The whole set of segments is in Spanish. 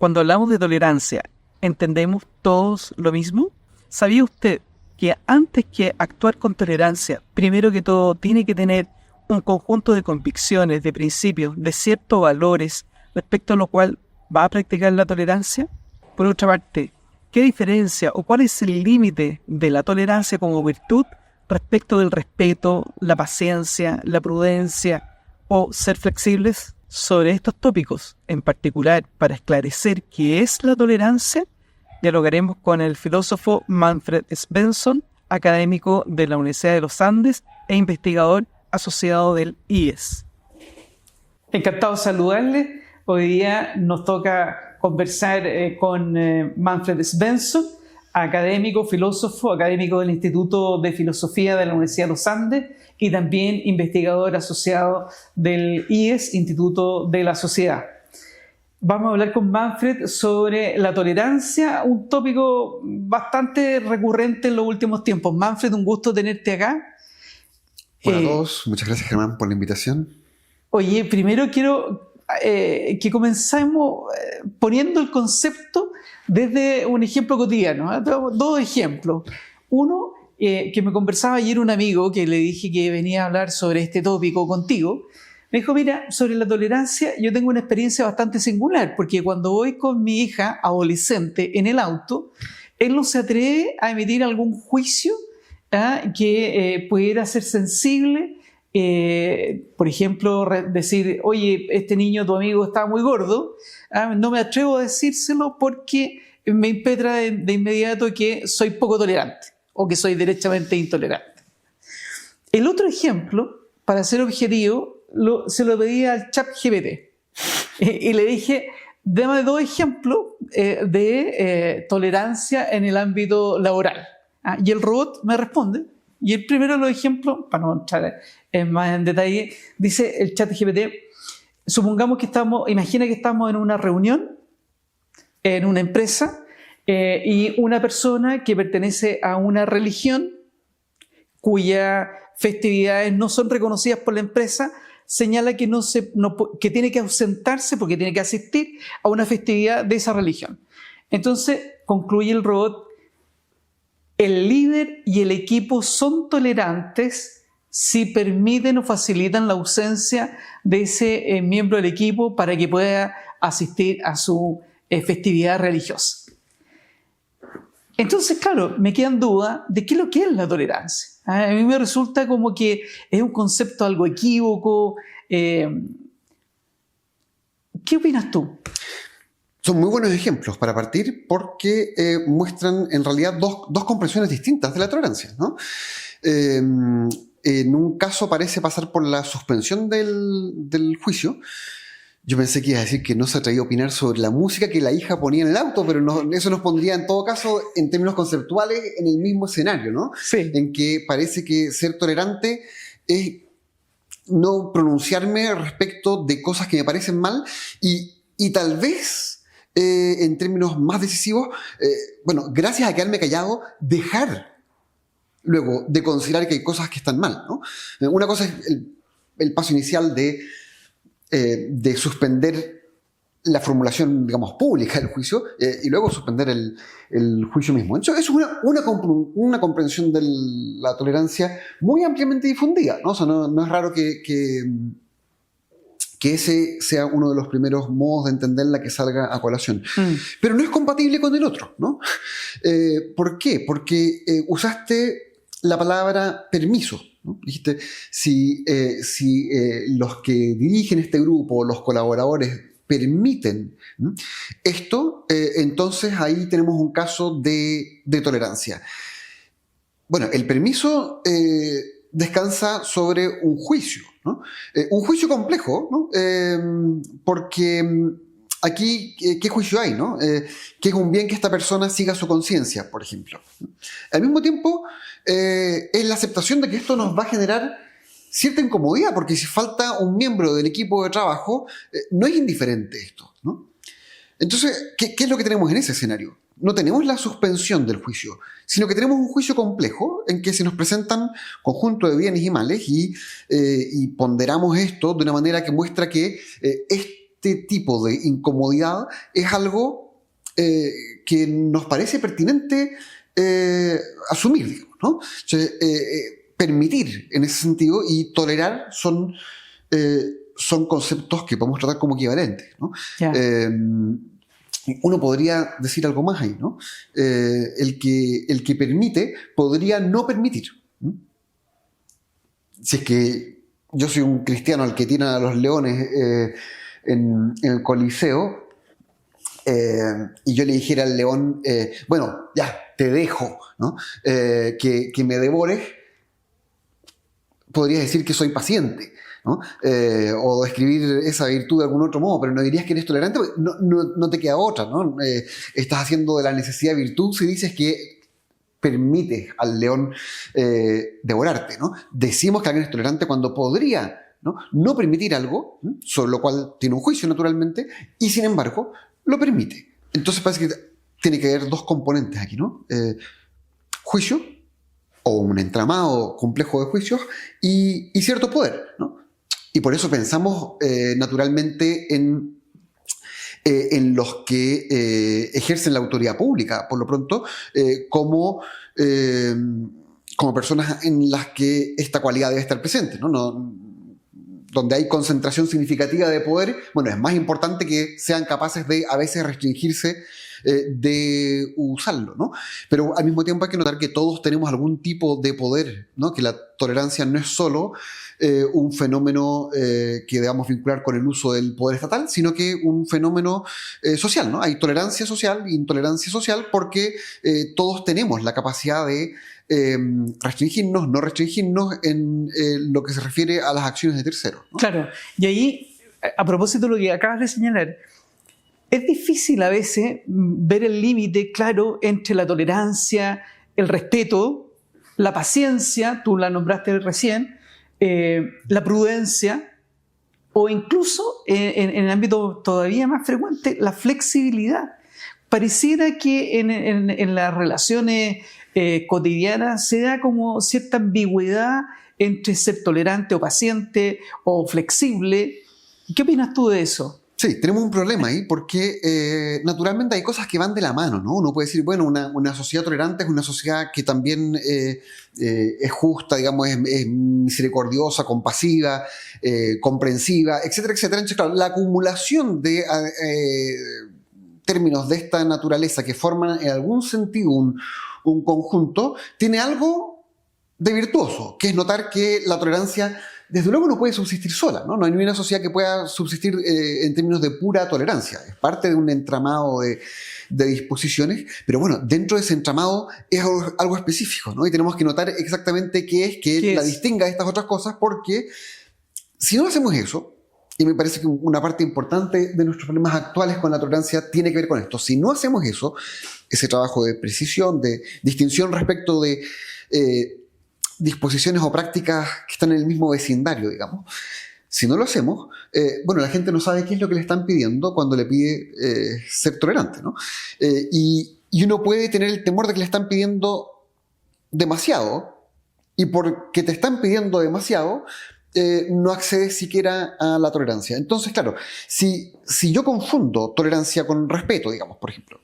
Cuando hablamos de tolerancia, ¿entendemos todos lo mismo? ¿Sabía usted que antes que actuar con tolerancia, primero que todo tiene que tener un conjunto de convicciones, de principios, de ciertos valores respecto a lo cual va a practicar la tolerancia? Por otra parte, ¿qué diferencia o cuál es el límite de la tolerancia como virtud respecto del respeto, la paciencia, la prudencia o ser flexibles? Sobre estos tópicos, en particular para esclarecer qué es la tolerancia, dialogaremos con el filósofo Manfred Svensson, académico de la Universidad de los Andes e investigador asociado del IES. Encantado de saludarle. Hoy día nos toca conversar con Manfred Svensson, filósofo académico del Instituto de Filosofía de la Universidad de los Andes y también investigador asociado del IES, Instituto de la Sociedad. Vamos a hablar con Manfred sobre la tolerancia, un tópico bastante recurrente en los últimos tiempos. Manfred, un gusto tenerte acá. Hola a todos, muchas gracias Germán por la invitación. Oye, primero quiero que comencemos poniendo el concepto desde un ejemplo cotidiano. Dos ejemplos. Uno, que me conversaba ayer un amigo que le dije que venía a hablar sobre este tópico contigo. Me dijo, mira, sobre la tolerancia yo tengo una experiencia bastante singular, porque cuando voy con mi hija adolescente en el auto, él no se atreve a emitir algún juicio que pudiera ser sensible. Por ejemplo, decir, oye, este niño, tu amigo, está muy gordo. No me atrevo a decírselo porque me impetra de inmediato que soy poco tolerante o que soy derechamente intolerante. El otro ejemplo, para ser objetivo, se lo pedí al ChatGPT y le dije, dame dos ejemplos de tolerancia en el ámbito laboral. Y el robot me responde. Y el primero de los ejemplos, para no entrar más en detalle, dice el ChatGPT, supongamos que imagina que estamos en una reunión, en una empresa, y una persona que pertenece a una religión cuyas festividades no son reconocidas por la empresa, señala que, que tiene que ausentarse porque tiene que asistir a una festividad de esa religión. Entonces, concluye el robot, el líder y el equipo son tolerantes si permiten o facilitan la ausencia de ese miembro del equipo para que pueda asistir a su festividad religiosa. Entonces, claro, me quedan dudas de qué es lo que es la tolerancia. A mí me resulta como que es un concepto algo equívoco. ¿Qué opinas tú? Son muy buenos ejemplos para partir porque muestran en realidad dos comprensiones distintas de la tolerancia, ¿no? En un caso parece pasar por la suspensión del juicio. Yo pensé que iba a decir que no se atrevía a opinar sobre la música que la hija ponía en el auto, pero no, eso nos pondría en todo caso, en términos conceptuales, en el mismo escenario, ¿no? Sí. En que parece que ser tolerante es no pronunciarme respecto de cosas que me parecen mal y tal vez, en términos más decisivos, gracias a quedarme callado, dejar luego de considerar que hay cosas que están mal, ¿no? Una cosa es el paso inicial de suspender la formulación, digamos, pública del juicio y luego suspender el juicio mismo. Eso es una comprensión de la tolerancia muy ampliamente difundida, ¿no? O sea, no es raro que ese sea uno de los primeros modos de entenderla que salga a colación. Pero no es compatible con el otro, ¿no? ¿Por qué? Porque usaste la palabra permiso, ¿no? Dijiste, si los que dirigen este grupo, los colaboradores, permiten, ¿no?, esto, entonces ahí tenemos un caso de tolerancia. Bueno, el permiso descansa sobre un juicio, ¿no? Un juicio complejo, ¿no? Porque aquí, ¿qué juicio hay, no? Que es un bien que esta persona siga su conciencia, por ejemplo. Al mismo tiempo, es la aceptación de que esto nos va a generar cierta incomodidad, porque si falta un miembro del equipo de trabajo, no es indiferente esto, ¿no? Entonces, ¿qué es lo que tenemos en ese escenario? No tenemos la suspensión del juicio, sino que tenemos un juicio complejo en que se nos presentan conjunto de bienes y males y ponderamos esto de una manera que muestra que este tipo de incomodidad es algo que nos parece pertinente asumir, digamos, ¿no? Entonces, permitir en ese sentido y tolerar son conceptos que podemos tratar como equivalentes, ¿no? Yeah. Uno podría decir algo más ahí, ¿no? El que permite podría no permitir. Si es que yo soy un cristiano al que tiran a los leones en el Coliseo, y yo le dijera al león, bueno, ya, te dejo, ¿no? Que me devores, podrías decir que soy paciente, ¿no? O describir esa virtud de algún otro modo, pero no dirías que eres tolerante, porque no te queda otra, ¿no? Estás haciendo de la necesidad virtud si dices que permites al león devorarte, ¿no? Decimos que alguien es tolerante cuando podría no permitir algo, sobre lo cual tiene un juicio naturalmente, y sin embargo lo permite. Entonces parece que tiene que haber dos componentes aquí, ¿no? Juicio, o un entramado complejo de juicios, y cierto poder, ¿no? Y por eso pensamos naturalmente en los que ejercen la autoridad pública, por lo pronto, como personas en las que esta cualidad debe estar presente, ¿no? Donde hay concentración significativa de poder, bueno, es más importante que sean capaces de a veces restringirse de usarlo, ¿no? Pero al mismo tiempo hay que notar que todos tenemos algún tipo de poder, ¿no? Que la tolerancia no es solo un fenómeno que debamos vincular con el uso del poder estatal, sino que un fenómeno social, ¿no? Hay tolerancia social e intolerancia social porque todos tenemos la capacidad de restringirnos, no restringirnos en lo que se refiere a las acciones de terceros, ¿no? Claro, y ahí, a propósito de lo que acabas de señalar, es difícil a veces ver el límite claro entre la tolerancia, el respeto, la paciencia, tú la nombraste recién, la prudencia, o incluso en el ámbito todavía más frecuente, la flexibilidad. Pareciera que en las relaciones cotidianas se da como cierta ambigüedad entre ser tolerante o paciente o flexible. ¿Qué opinas tú de eso? Sí, tenemos un problema ahí porque naturalmente hay cosas que van de la mano, ¿no? Uno puede decir, bueno, una sociedad tolerante es una sociedad que también es justa, digamos, es misericordiosa, compasiva, comprensiva, etcétera, etcétera. Entonces, claro, la acumulación de términos de esta naturaleza que forman en algún sentido un conjunto tiene algo de virtuoso, que es notar que la tolerancia desde luego no puede subsistir sola, ¿no? No hay ninguna sociedad que pueda subsistir en términos de pura tolerancia. Es parte de un entramado de disposiciones, pero bueno, dentro de ese entramado es algo específico, ¿no? Y tenemos que notar exactamente qué la distinga de estas otras cosas, porque si no hacemos eso, y me parece que una parte importante de nuestros problemas actuales con la tolerancia tiene que ver con esto. Si no hacemos eso, ese trabajo de precisión, de distinción respecto de disposiciones o prácticas que están en el mismo vecindario, digamos. Si no lo hacemos, bueno, la gente no sabe qué es lo que le están pidiendo cuando le pide ser tolerante, ¿no? Y uno puede tener el temor de que le están pidiendo demasiado, y porque te están pidiendo demasiado, no accedes siquiera a la tolerancia. Entonces, claro, si yo confundo tolerancia con respeto, digamos, por ejemplo,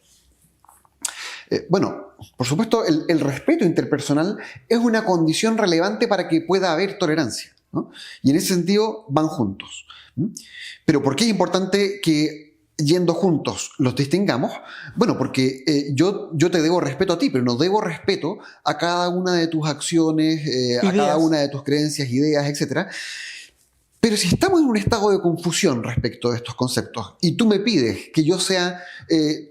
bueno, por supuesto, el respeto interpersonal es una condición relevante para que pueda haber tolerancia, ¿no? Y en ese sentido van juntos. Pero ¿por qué es importante que yendo juntos los distingamos? Bueno, porque yo te debo respeto a ti, pero no debo respeto a cada una de tus acciones, a cada una de tus creencias, ideas, etc. Pero si estamos en un estado de confusión respecto de estos conceptos y tú me pides que yo sea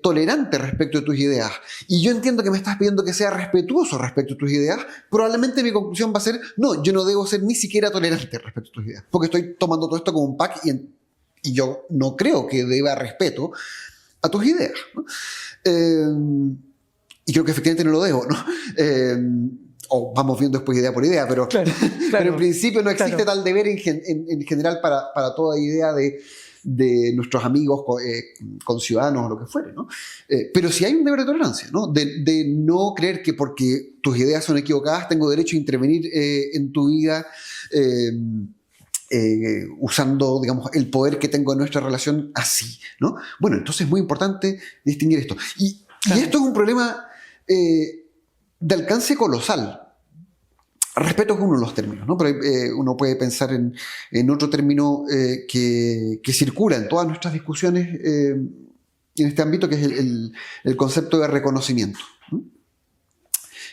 tolerante respecto de tus ideas y yo entiendo que me estás pidiendo que sea respetuoso respecto de tus ideas, probablemente mi conclusión va a ser, no, yo no debo ser ni siquiera tolerante respecto a tus ideas, porque estoy tomando todo esto como un pack y yo no creo que deba respeto a tus ideas, ¿no? Y creo que efectivamente no lo debo, ¿no? O vamos viendo después idea por idea, pero, claro. Pero en principio no existe tal deber en general para toda idea de nuestros amigos, conciudadanos o lo que fuere, ¿no? Pero sí hay un deber de tolerancia, ¿no? De no creer que porque tus ideas son equivocadas tengo derecho a intervenir en tu vida usando, digamos, el poder que tengo en nuestra relación así, ¿no? Bueno, entonces es muy importante distinguir esto. Y esto es un problema de alcance colosal. Respeto es uno de los términos, ¿no? Pero uno puede pensar en otro término que circula en todas nuestras discusiones en este ámbito, que es el concepto de reconocimiento, ¿no?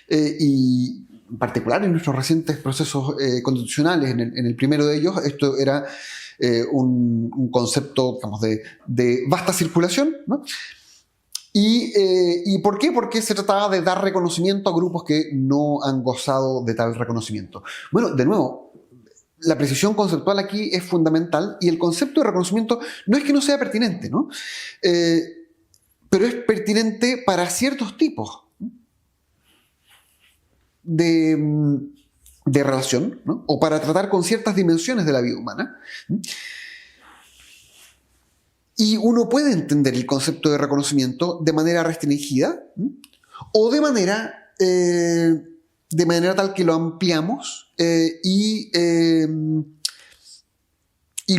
Y en particular en nuestros recientes procesos constitucionales, en el primero de ellos, esto era un concepto, digamos, de vasta circulación, ¿no? ¿Y por qué? Porque se trataba de dar reconocimiento a grupos que no han gozado de tal reconocimiento. Bueno, de nuevo, la precisión conceptual aquí es fundamental, y el concepto de reconocimiento no es que no sea pertinente, ¿no? Pero es pertinente para ciertos tipos de relación, ¿no? O para tratar con ciertas dimensiones de la vida humana. Y uno puede entender el concepto de reconocimiento de manera restringida, o de manera tal que lo ampliamos y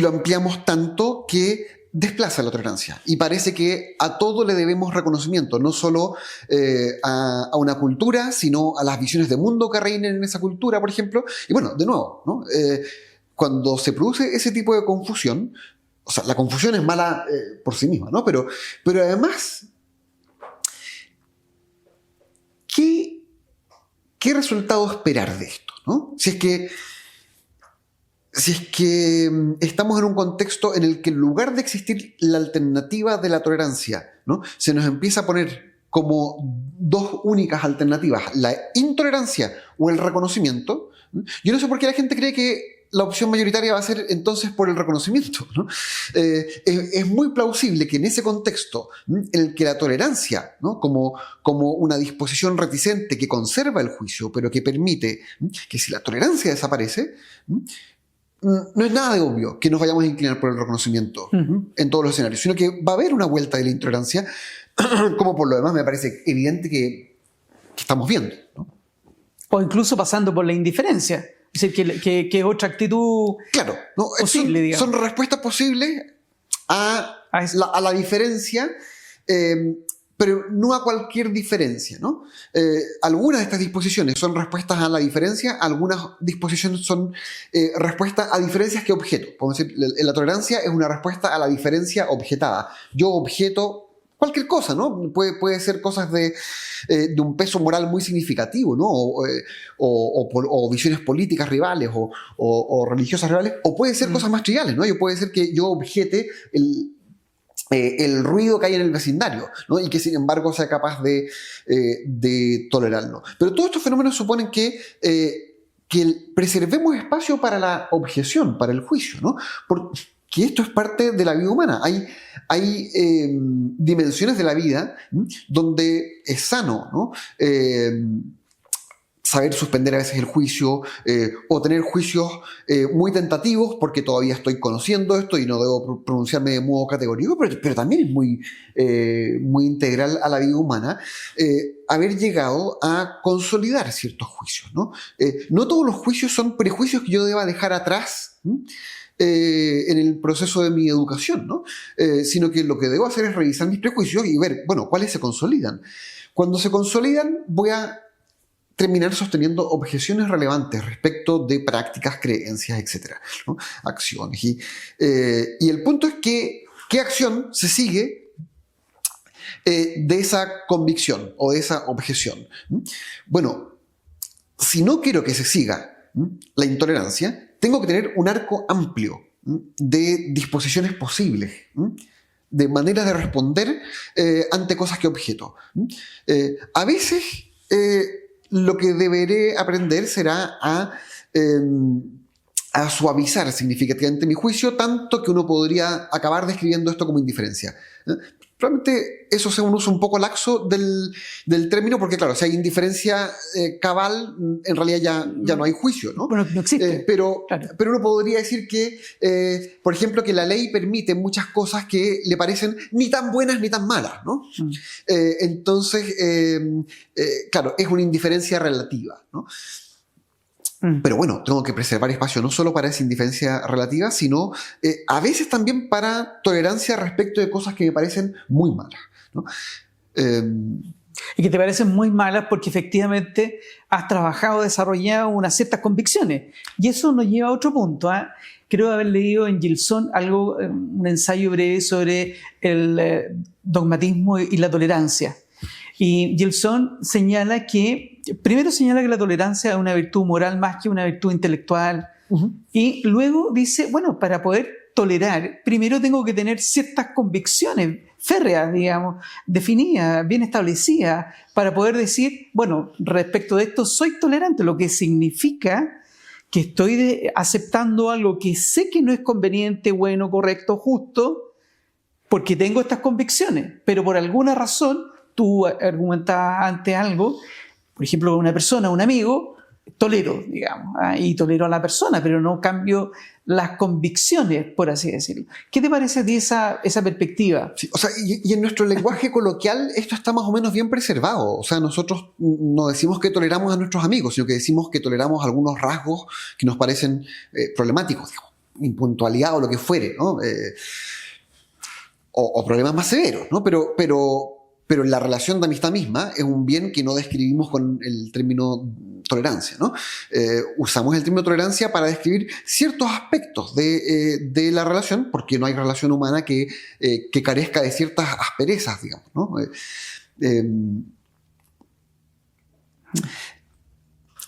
lo ampliamos tanto que desplaza la tolerancia. Y parece que a todo le debemos reconocimiento, no solo a una cultura, sino a las visiones de mundo que reinen en esa cultura, por ejemplo. Y bueno, de nuevo, ¿no? Cuando se produce ese tipo de confusión, o sea, la confusión es mala por sí misma, ¿no? Pero además, ¿qué resultado esperar de esto, ¿no? Si es que estamos en un contexto en el que en lugar de existir la alternativa de la tolerancia, ¿no? Se nos empieza a poner como dos únicas alternativas, la intolerancia o el reconocimiento. Yo no sé por qué la gente cree que la opción mayoritaria va a ser entonces por el reconocimiento, ¿no? Es muy plausible que en ese contexto, en el que la tolerancia, ¿no? como una disposición reticente que conserva el juicio, pero que permite que si la tolerancia desaparece, no es nada de obvio que nos vayamos a inclinar por el reconocimiento en todos los escenarios, sino que va a haber una vuelta de la intolerancia, como por lo demás me parece evidente que estamos viendo, ¿no? O incluso pasando por la indiferencia. Es decir, que es otra actitud, claro, ¿no? Posible, digamos. Son respuestas posibles a la diferencia, pero no a cualquier diferencia, ¿no? Algunas de estas disposiciones son respuestas a la diferencia, algunas disposiciones son respuestas a diferencias que objeto. Podemos decir, la tolerancia es una respuesta a la diferencia objetada. Yo objeto cualquier cosa, ¿no? Puede ser cosas de un peso moral muy significativo, ¿no? O visiones políticas rivales o religiosas rivales, o puede ser cosas más triviales, ¿no? Puede ser que yo objete el ruido que hay en el vecindario, ¿no? Y que sin embargo sea capaz de tolerarlo. Pero todos estos fenómenos suponen que preservemos espacio para la objeción, para el juicio, ¿no? Que esto es parte de la vida humana. Hay dimensiones de la vida donde es sano, ¿no? Saber suspender a veces el juicio o tener juicios muy tentativos porque todavía estoy conociendo esto y no debo pronunciarme de modo categórico, pero también es muy integral a la vida humana haber llegado a consolidar ciertos juicios, ¿no? No todos los juicios son prejuicios que yo deba dejar atrás en el proceso de mi educación, ¿no? Sino que lo que debo hacer es revisar mis prejuicios y ver, bueno, cuáles se consolidan. Cuando se consolidan, voy a terminar sosteniendo objeciones relevantes respecto de prácticas, creencias, etcétera, ¿no? Acciones. Y el punto es que ¿qué acción se sigue de esa convicción o de esa objeción? Bueno, si no quiero que se siga la intolerancia, tengo que tener un arco amplio de disposiciones posibles, de maneras de responder ante cosas que objeto. A veces lo que deberé aprender será a suavizar significativamente mi juicio, tanto que uno podría acabar describiendo esto como indiferencia. Probablemente eso sea un uso un poco laxo del término, porque claro, si hay indiferencia cabal, en realidad ya no hay juicio, ¿no? Bueno, no existe. Pero Claro. uno podría decir que, por ejemplo, que la ley permite muchas cosas que le parecen ni tan buenas ni tan malas, ¿no? Entonces, claro, es una indiferencia relativa, ¿no? Pero bueno, tengo que preservar espacio no solo para esa indiferencia relativa, sino a veces también para tolerancia respecto de cosas que me parecen muy malas, ¿no? Y que te parecen muy malas porque efectivamente has trabajado, desarrollado unas ciertas convicciones. Y eso nos lleva a otro punto. Creo haber leído en Gilson un ensayo breve sobre el dogmatismo y la tolerancia. Y Gilson primero señala que la tolerancia es una virtud moral más que una virtud intelectual. Uh-huh. Y luego dice, bueno, para poder tolerar, primero tengo que tener ciertas convicciones férreas, digamos, definidas, bien establecidas, para poder decir, bueno, respecto de esto soy tolerante, lo que significa que estoy aceptando algo que sé que no es conveniente, bueno, correcto, justo, porque tengo estas convicciones, pero por alguna razón, tú argumentabas antes algo, por ejemplo, una persona, un amigo, tolero, digamos, y tolero a la persona, pero no cambio las convicciones, por así decirlo. ¿Qué te parece a ti esa perspectiva? Sí, o sea, y en nuestro lenguaje coloquial esto está más o menos bien preservado. O sea, nosotros no decimos que toleramos a nuestros amigos, sino que decimos que toleramos algunos rasgos que nos parecen problemáticos, digamos, impuntualidad o lo que fuere, ¿no? O problemas más severos, ¿no? Pero la relación de amistad misma es un bien que no describimos con el término tolerancia, ¿no? Usamos el término tolerancia para describir ciertos aspectos de la relación, porque no hay relación humana que carezca de ciertas asperezas, digamos, ¿no?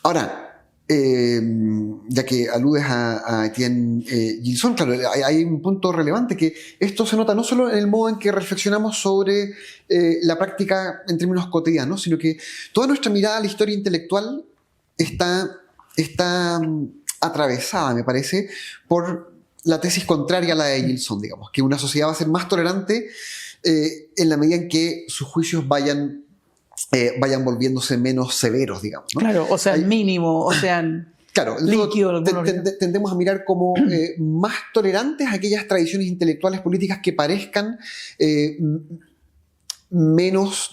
Ahora, ya que aludes a Etienne Gilson, claro, hay un punto relevante que esto se nota no solo en el modo en que reflexionamos sobre la práctica en términos cotidianos, sino que toda nuestra mirada a la historia intelectual está atravesada, me parece, por la tesis contraria a la de Gilson, digamos, que una sociedad va a ser más tolerante en la medida en que sus juicios vayan volviéndose menos severos, digamos, ¿no? Claro, o sea, mínimo, o sea, claro, líquido. Tendemos a mirar como más tolerantes a aquellas tradiciones intelectuales políticas que parezcan menos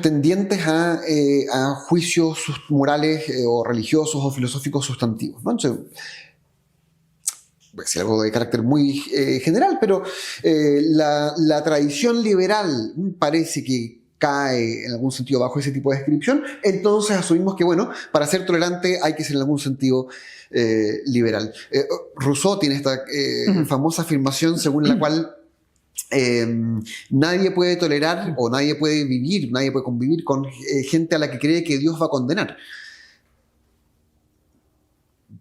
tendientes a juicios morales o religiosos o filosóficos sustantivos, ¿no? Entonces, es algo de carácter muy general, pero la tradición liberal parece que cae en algún sentido bajo ese tipo de descripción, entonces asumimos que, bueno, para ser tolerante hay que ser en algún sentido liberal. Rousseau tiene esta famosa afirmación según la cual nadie puede tolerar o nadie puede convivir con gente a la que cree que Dios va a condenar.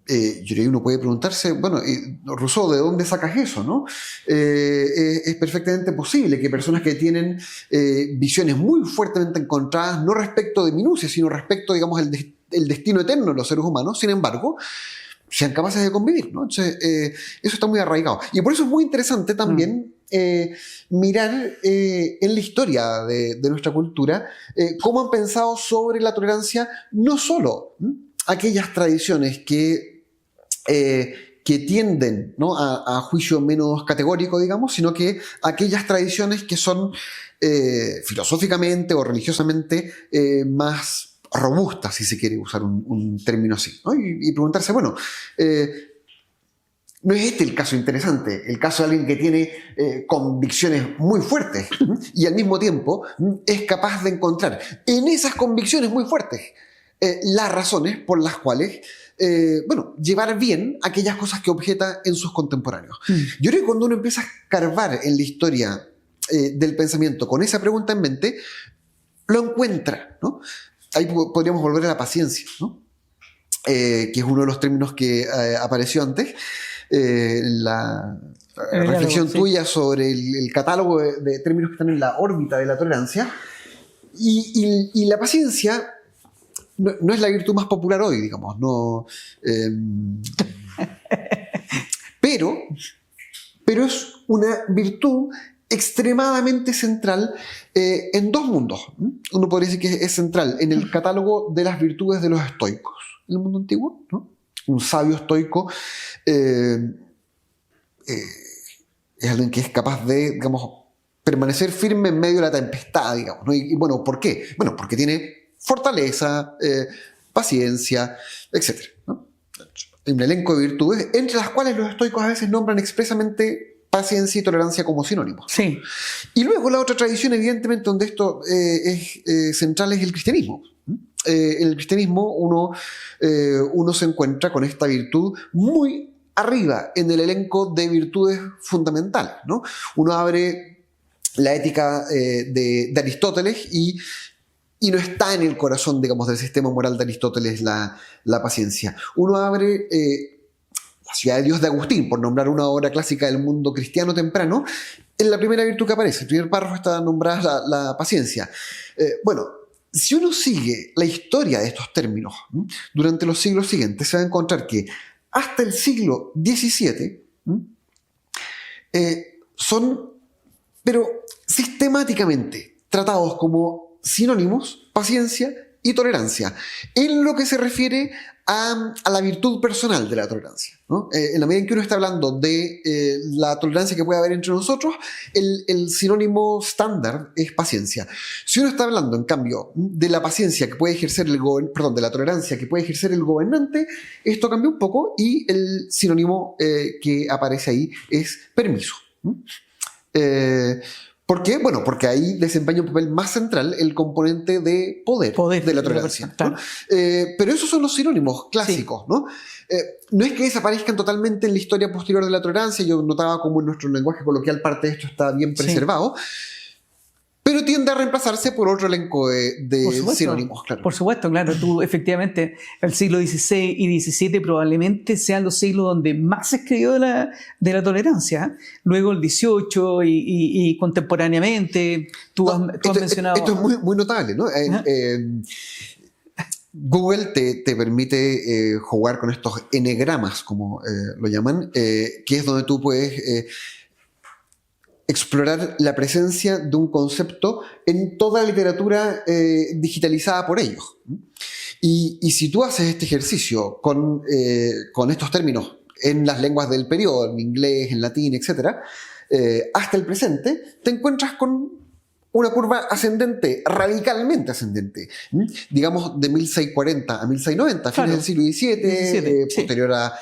Yo creo que uno puede preguntarse, bueno, Rousseau, ¿de dónde sacas eso, no? Es perfectamente posible que personas que tienen visiones muy fuertemente encontradas, no respecto de minucias, sino respecto, digamos, el destino eterno de los seres humanos, sin embargo, sean capaces de convivir, ¿no? Entonces, eso está muy arraigado. Y por eso es muy interesante también mirar en la historia de nuestra cultura cómo han pensado sobre la tolerancia no solo aquellas tradiciones que tienden, ¿no?, a juicio menos categórico, digamos, sino que aquellas tradiciones que son filosóficamente o religiosamente más robustas, si se quiere usar un término así, ¿no? Y preguntarse, bueno, ¿no es este el caso interesante? El caso de alguien que tiene convicciones muy fuertes y al mismo tiempo es capaz de encontrar en esas convicciones muy fuertes las razones por las cuales llevar bien aquellas cosas que objeta en sus contemporáneos. Yo creo que cuando uno empieza a escarbar en la historia del pensamiento con esa pregunta en mente, lo encuentra, ¿no? Ahí podríamos volver a la paciencia, ¿no? Que es uno de los términos que apareció antes en la reflexión tuya sobre el catálogo de términos que están en la órbita de la tolerancia. Y la paciencia no es la virtud más popular hoy, digamos, no, pero es una virtud extremadamente central en dos mundos. Uno podría decir que es central en el catálogo de las virtudes de los estoicos en el mundo antiguo, ¿no? Un sabio estoico es alguien que es capaz de, digamos, permanecer firme en medio de la tempestad, digamos, ¿no? Y bueno, ¿por qué? Bueno, porque tiene fortaleza, paciencia, etc., ¿no? Hay un elenco de virtudes, entre las cuales los estoicos a veces nombran expresamente paciencia y tolerancia como sinónimos. Sí. Y luego la otra tradición, evidentemente, donde esto es central, es el cristianismo. En el cristianismo uno se encuentra con esta virtud muy arriba en el elenco de virtudes fundamentales, ¿no? Uno abre la ética de Aristóteles y no está en el corazón, digamos, del sistema moral de Aristóteles la paciencia. Uno abre La ciudad de Dios de Agustín, por nombrar una obra clásica del mundo cristiano temprano, en la primera virtud que aparece. El primer párrafo está nombrada la paciencia. Bueno, si uno sigue la historia de estos términos, ¿no?, durante los siglos siguientes, se va a encontrar que hasta el siglo XVII son, pero sistemáticamente, tratados como sinónimos, paciencia y tolerancia, en lo que se refiere a la virtud personal de la tolerancia, ¿no? En la medida en que uno está hablando de la tolerancia que puede haber entre nosotros, el sinónimo estándar es paciencia. Si uno está hablando, en cambio, de la paciencia que puede ejercer de la tolerancia que puede ejercer el gobernante, esto cambia un poco y el sinónimo que aparece ahí es permiso. ¿Por qué? Bueno, porque ahí desempeña un papel más central el componente de poder de la tolerancia, ¿no? Claro. Pero esos son los sinónimos clásicos, sí, ¿no? No es que desaparezcan totalmente en la historia posterior de la tolerancia. Yo notaba como en nuestro lenguaje coloquial parte de esto está bien preservado, pero tiende a reemplazarse por otro elenco de sinónimos. Claro. Por supuesto, claro. Tú, efectivamente, el siglo XVI y XVII probablemente sean los siglos donde más se escribió de la tolerancia. Luego el XVIII y contemporáneamente, tú has mencionado... Esto es muy, muy notable, ¿no? Google te permite jugar con estos enegramas, como lo llaman, que es donde tú puedes... explorar la presencia de un concepto en toda la literatura digitalizada por ellos. Y si tú haces este ejercicio con estos términos en las lenguas del periodo, en inglés, en latín, etc., hasta el presente, te encuentras con una curva ascendente, radicalmente ascendente, digamos de 1640 a 1690, fines del siglo XVII, posterior a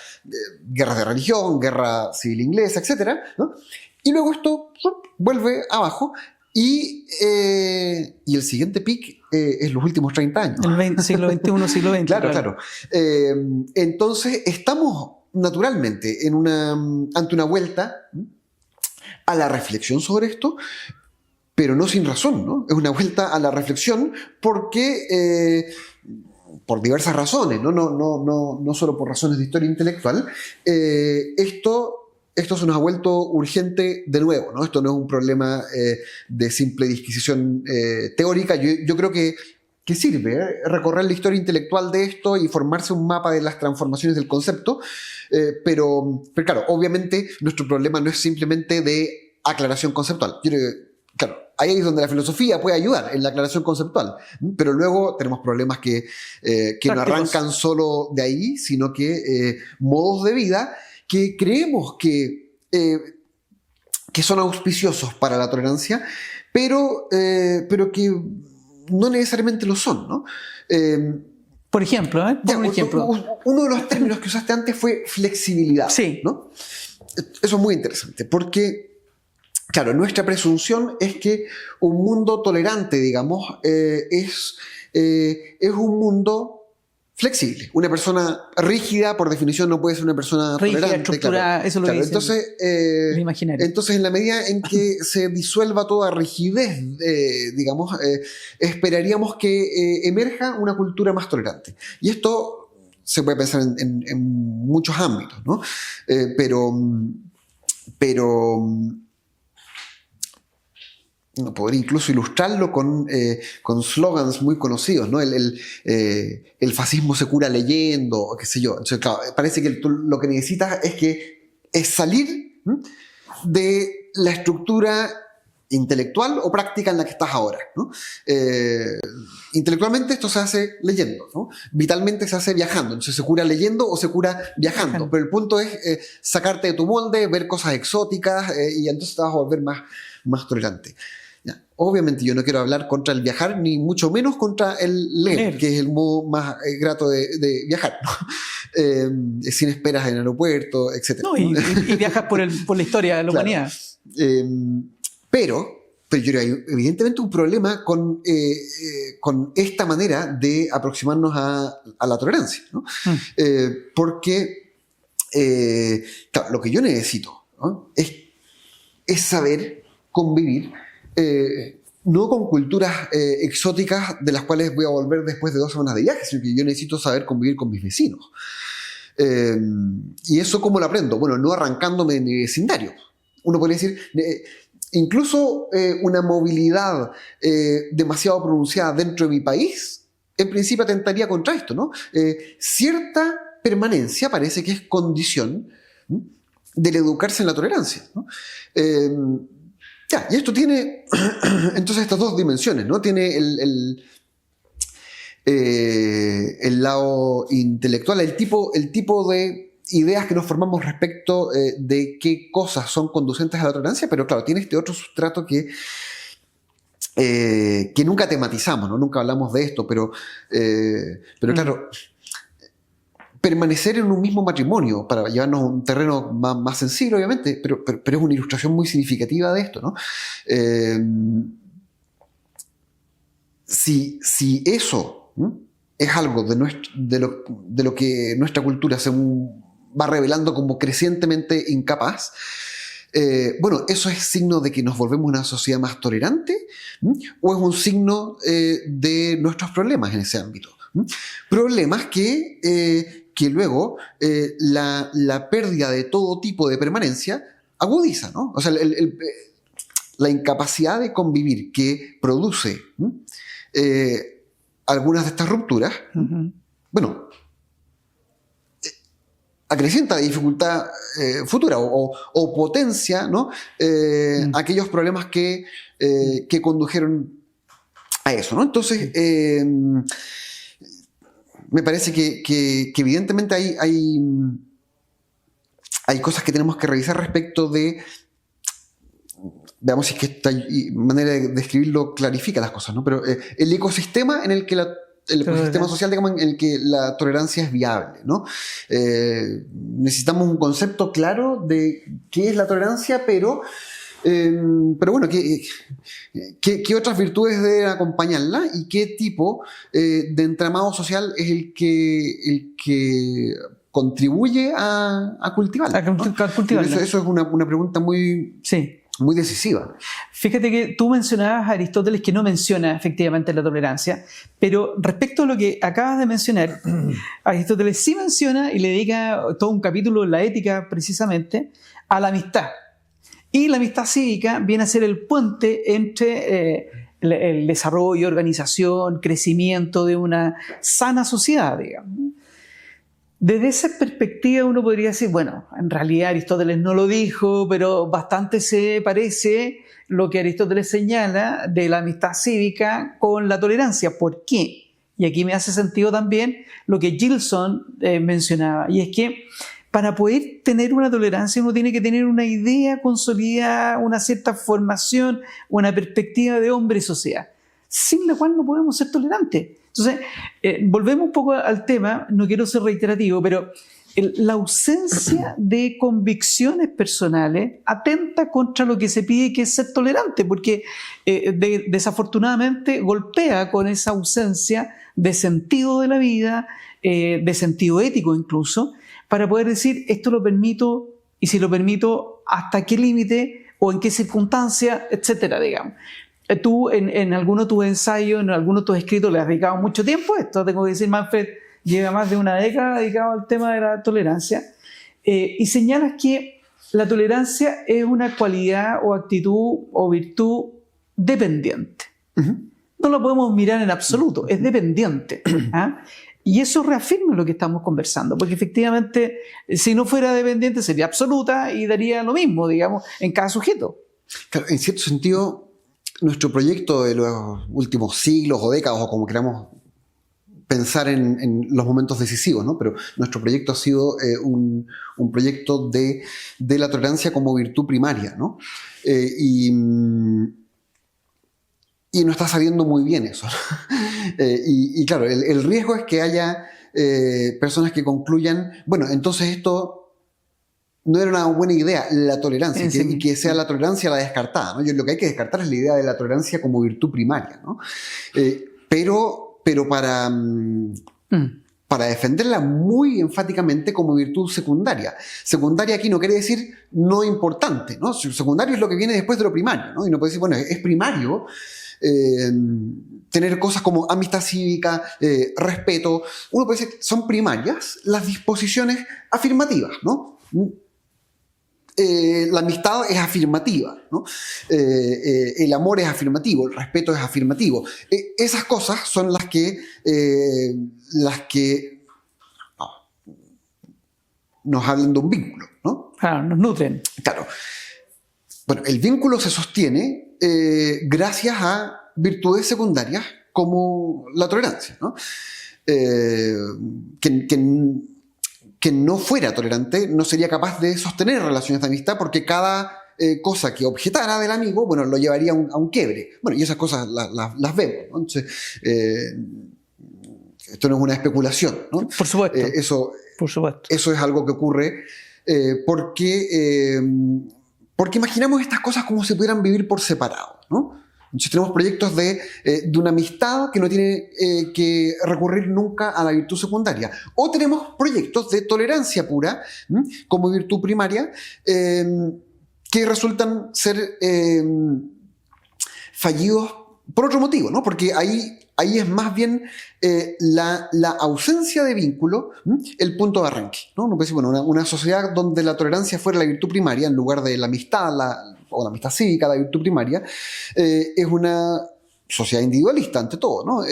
guerras de religión, guerra civil inglesa, etc., ¿no? Y luego esto vuelve abajo y el siguiente pic es los últimos 30 años. El siglo XXI, siglo XX. Claro. Entonces estamos naturalmente ante una vuelta a la reflexión sobre esto, pero no sin razón, ¿no? Es una vuelta a la reflexión porque... por diversas razones, no solo por razones de historia intelectual, esto se nos ha vuelto urgente de nuevo, ¿no? Esto no es un problema de simple disquisición teórica. Yo creo que sirve recorrer la historia intelectual de esto y formarse un mapa de las transformaciones del concepto, pero claro, obviamente nuestro problema no es simplemente de aclaración conceptual. Yo creo que, claro, ahí es donde la filosofía puede ayudar, en la aclaración conceptual, pero luego tenemos problemas que no arrancan solo de ahí, sino que modos de vida que creemos que son auspiciosos para la tolerancia, pero que no necesariamente lo son, ¿no? Por ejemplo, uno de los términos que usaste antes fue flexibilidad, sí, ¿no? Eso es muy interesante, porque, claro, nuestra presunción es que un mundo tolerante, digamos, es un mundo flexible. Una persona rígida, por definición, no puede ser una persona rígida, tolerante. Estructura, claro. Eso lo dice Entonces, en la medida en que se disuelva toda rigidez, digamos, esperaríamos que emerja una cultura más tolerante. Y esto se puede pensar en muchos ámbitos, ¿no? Pero podría incluso ilustrarlo con slogans muy conocidos, ¿no? El fascismo se cura leyendo, qué sé yo. Entonces, claro, parece que tú lo que necesitas es salir de la estructura intelectual o práctica en la que estás ahora, ¿no? Intelectualmente esto se hace leyendo, ¿no? Vitalmente se hace viajando. Entonces se cura leyendo o se cura viajando. Pero el punto es sacarte de tu molde, ver cosas exóticas y entonces te vas a volver más tolerante. ¿ya? Obviamente yo no quiero hablar contra el viajar, ni mucho menos contra el leer, que es el modo más grato de viajar, ¿no? Sin esperas en el aeropuerto, etc. No, y viajas por la historia de la humanidad. Pero yo creo que hay evidentemente un problema con esta manera de aproximarnos a la tolerancia, ¿no? Porque claro, lo que yo necesito, ¿no? es saber convivir no con culturas exóticas de las cuales voy a volver después de 2 semanas de viaje, sino que yo necesito saber convivir con mis vecinos. ¿Y eso cómo lo aprendo? Bueno, no arrancándome de mi vecindario. Uno podría decir, incluso una movilidad demasiado pronunciada dentro de mi país, en principio atentaría contra esto, ¿no? Cierta permanencia parece que es condición del educarse en la tolerancia, ¿no? Y esto tiene entonces estas 2 dimensiones, ¿no? Tiene el lado intelectual, el tipo de ideas que nos formamos respecto de qué cosas son conducentes a la tolerancia, pero claro, tiene este otro sustrato que nunca tematizamos, ¿no? Nunca hablamos de esto, pero claro, permanecer en un mismo matrimonio para llevarnos a un terreno más sensible, obviamente, pero es una ilustración muy significativa de esto, ¿no? Si eso es algo de lo que nuestra cultura se va revelando como crecientemente incapaz, bueno, ¿eso es signo de que nos volvemos una sociedad más tolerante? ¿O es un signo de nuestros problemas en ese ámbito? Problemas que luego la pérdida de todo tipo de permanencia agudiza, ¿no? O sea, la incapacidad de convivir que produce algunas de estas rupturas, bueno, acrecienta dificultad futura o potencia, ¿no? Aquellos problemas que condujeron a eso, ¿no? Entonces, me parece que evidentemente hay cosas que tenemos que revisar respecto de, veamos si es que esta manera de describirlo clarifica las cosas, ¿no? Pero el ecosistema en el que el ecosistema social, digamos, en el que la tolerancia es viable, ¿no? Necesitamos un concepto claro de qué es la tolerancia, pero bueno, ¿qué otras virtudes deben acompañarla y qué tipo de entramado social es el que contribuye a cultivarla, ¿no? A cultivarla. Eso es una pregunta muy decisiva. Fíjate que tú mencionabas a Aristóteles, que no menciona efectivamente la tolerancia, pero respecto a lo que acabas de mencionar, Aristóteles sí menciona y le dedica todo un capítulo en la ética precisamente a la amistad. Y la amistad cívica viene a ser el puente entre el desarrollo, organización, crecimiento de una sana sociedad, digamos. Desde esa perspectiva uno podría decir, bueno, en realidad Aristóteles no lo dijo, pero bastante se parece lo que Aristóteles señala de la amistad cívica con la tolerancia. ¿Por qué? Y aquí me hace sentido también lo que Gilson mencionaba, y es que para poder tener una tolerancia uno tiene que tener una idea consolidada, una cierta formación, una perspectiva de hombre y sociedad, sin la cual no podemos ser tolerantes. Entonces, volvemos un poco al tema, no quiero ser reiterativo, pero la ausencia de convicciones personales atenta contra lo que se pide, que es ser tolerante, porque desafortunadamente golpea con esa ausencia de sentido de la vida, de sentido ético incluso, para poder decir, esto lo permito, y si lo permito, hasta qué límite o en qué circunstancia, etcétera, digamos. Tú en alguno de tus ensayos, en alguno de tus escritos le has dedicado mucho tiempo a esto. Tengo que decir, Manfred lleva más de una década dedicado al tema de la tolerancia, y señalas que la tolerancia es una cualidad o actitud o virtud dependiente. No lo podemos mirar en absoluto, es dependiente. Y eso reafirma lo que estamos conversando, porque efectivamente, si no fuera dependiente, sería absoluta y daría lo mismo, digamos, en cada sujeto. Claro, en cierto sentido, nuestro proyecto de los últimos siglos o décadas, o como queramos pensar en los momentos decisivos, ¿no? Pero nuestro proyecto ha sido un proyecto de la tolerancia como virtud primaria, ¿no? y no está saliendo muy bien eso. Y claro, el riesgo es que haya personas que concluyan, bueno, entonces esto no era una buena idea, la tolerancia, y que sea la tolerancia la descartada, ¿no? Lo que hay que descartar es la idea de la tolerancia como virtud primaria, ¿no? Pero para defenderla muy enfáticamente como virtud secundaria. Secundaria aquí no quiere decir no importante, ¿no? Secundario es lo que viene después de lo primario, ¿no? Y no puede decir, bueno, es primario tener cosas como amistad cívica, respeto. Uno puede decir, son primarias las disposiciones afirmativas, ¿no? La amistad es afirmativa, ¿no? El amor es afirmativo, el respeto es afirmativo. Esas cosas son las que nos hablan de un vínculo, ¿no? Claro, nos nutren. Claro. Bueno, el vínculo se sostiene gracias a virtudes secundarias como la tolerancia, ¿no? Quien no fuera tolerante no sería capaz de sostener relaciones de amistad porque cada cosa que objetara del amigo, bueno, lo llevaría a un quiebre. Bueno, y esas cosas las vemos, ¿no? Entonces, esto no es una especulación, ¿no? Por supuesto. Por supuesto. Eso es algo que ocurre porque imaginamos estas cosas como si pudieran vivir por separado, ¿no? Entonces tenemos proyectos de una amistad que no tiene que recurrir nunca a la virtud secundaria. O tenemos proyectos de tolerancia pura, como virtud primaria, que resultan ser fallidos por otro motivo, ¿no? Porque ahí es más bien la ausencia de vínculo el punto de arranque, ¿no? Uno puede decir, bueno, una sociedad donde la tolerancia fuera la virtud primaria en lugar de la amistad, o la amistad cívica, la virtud primaria, es una sociedad individualista ante todo, ¿no?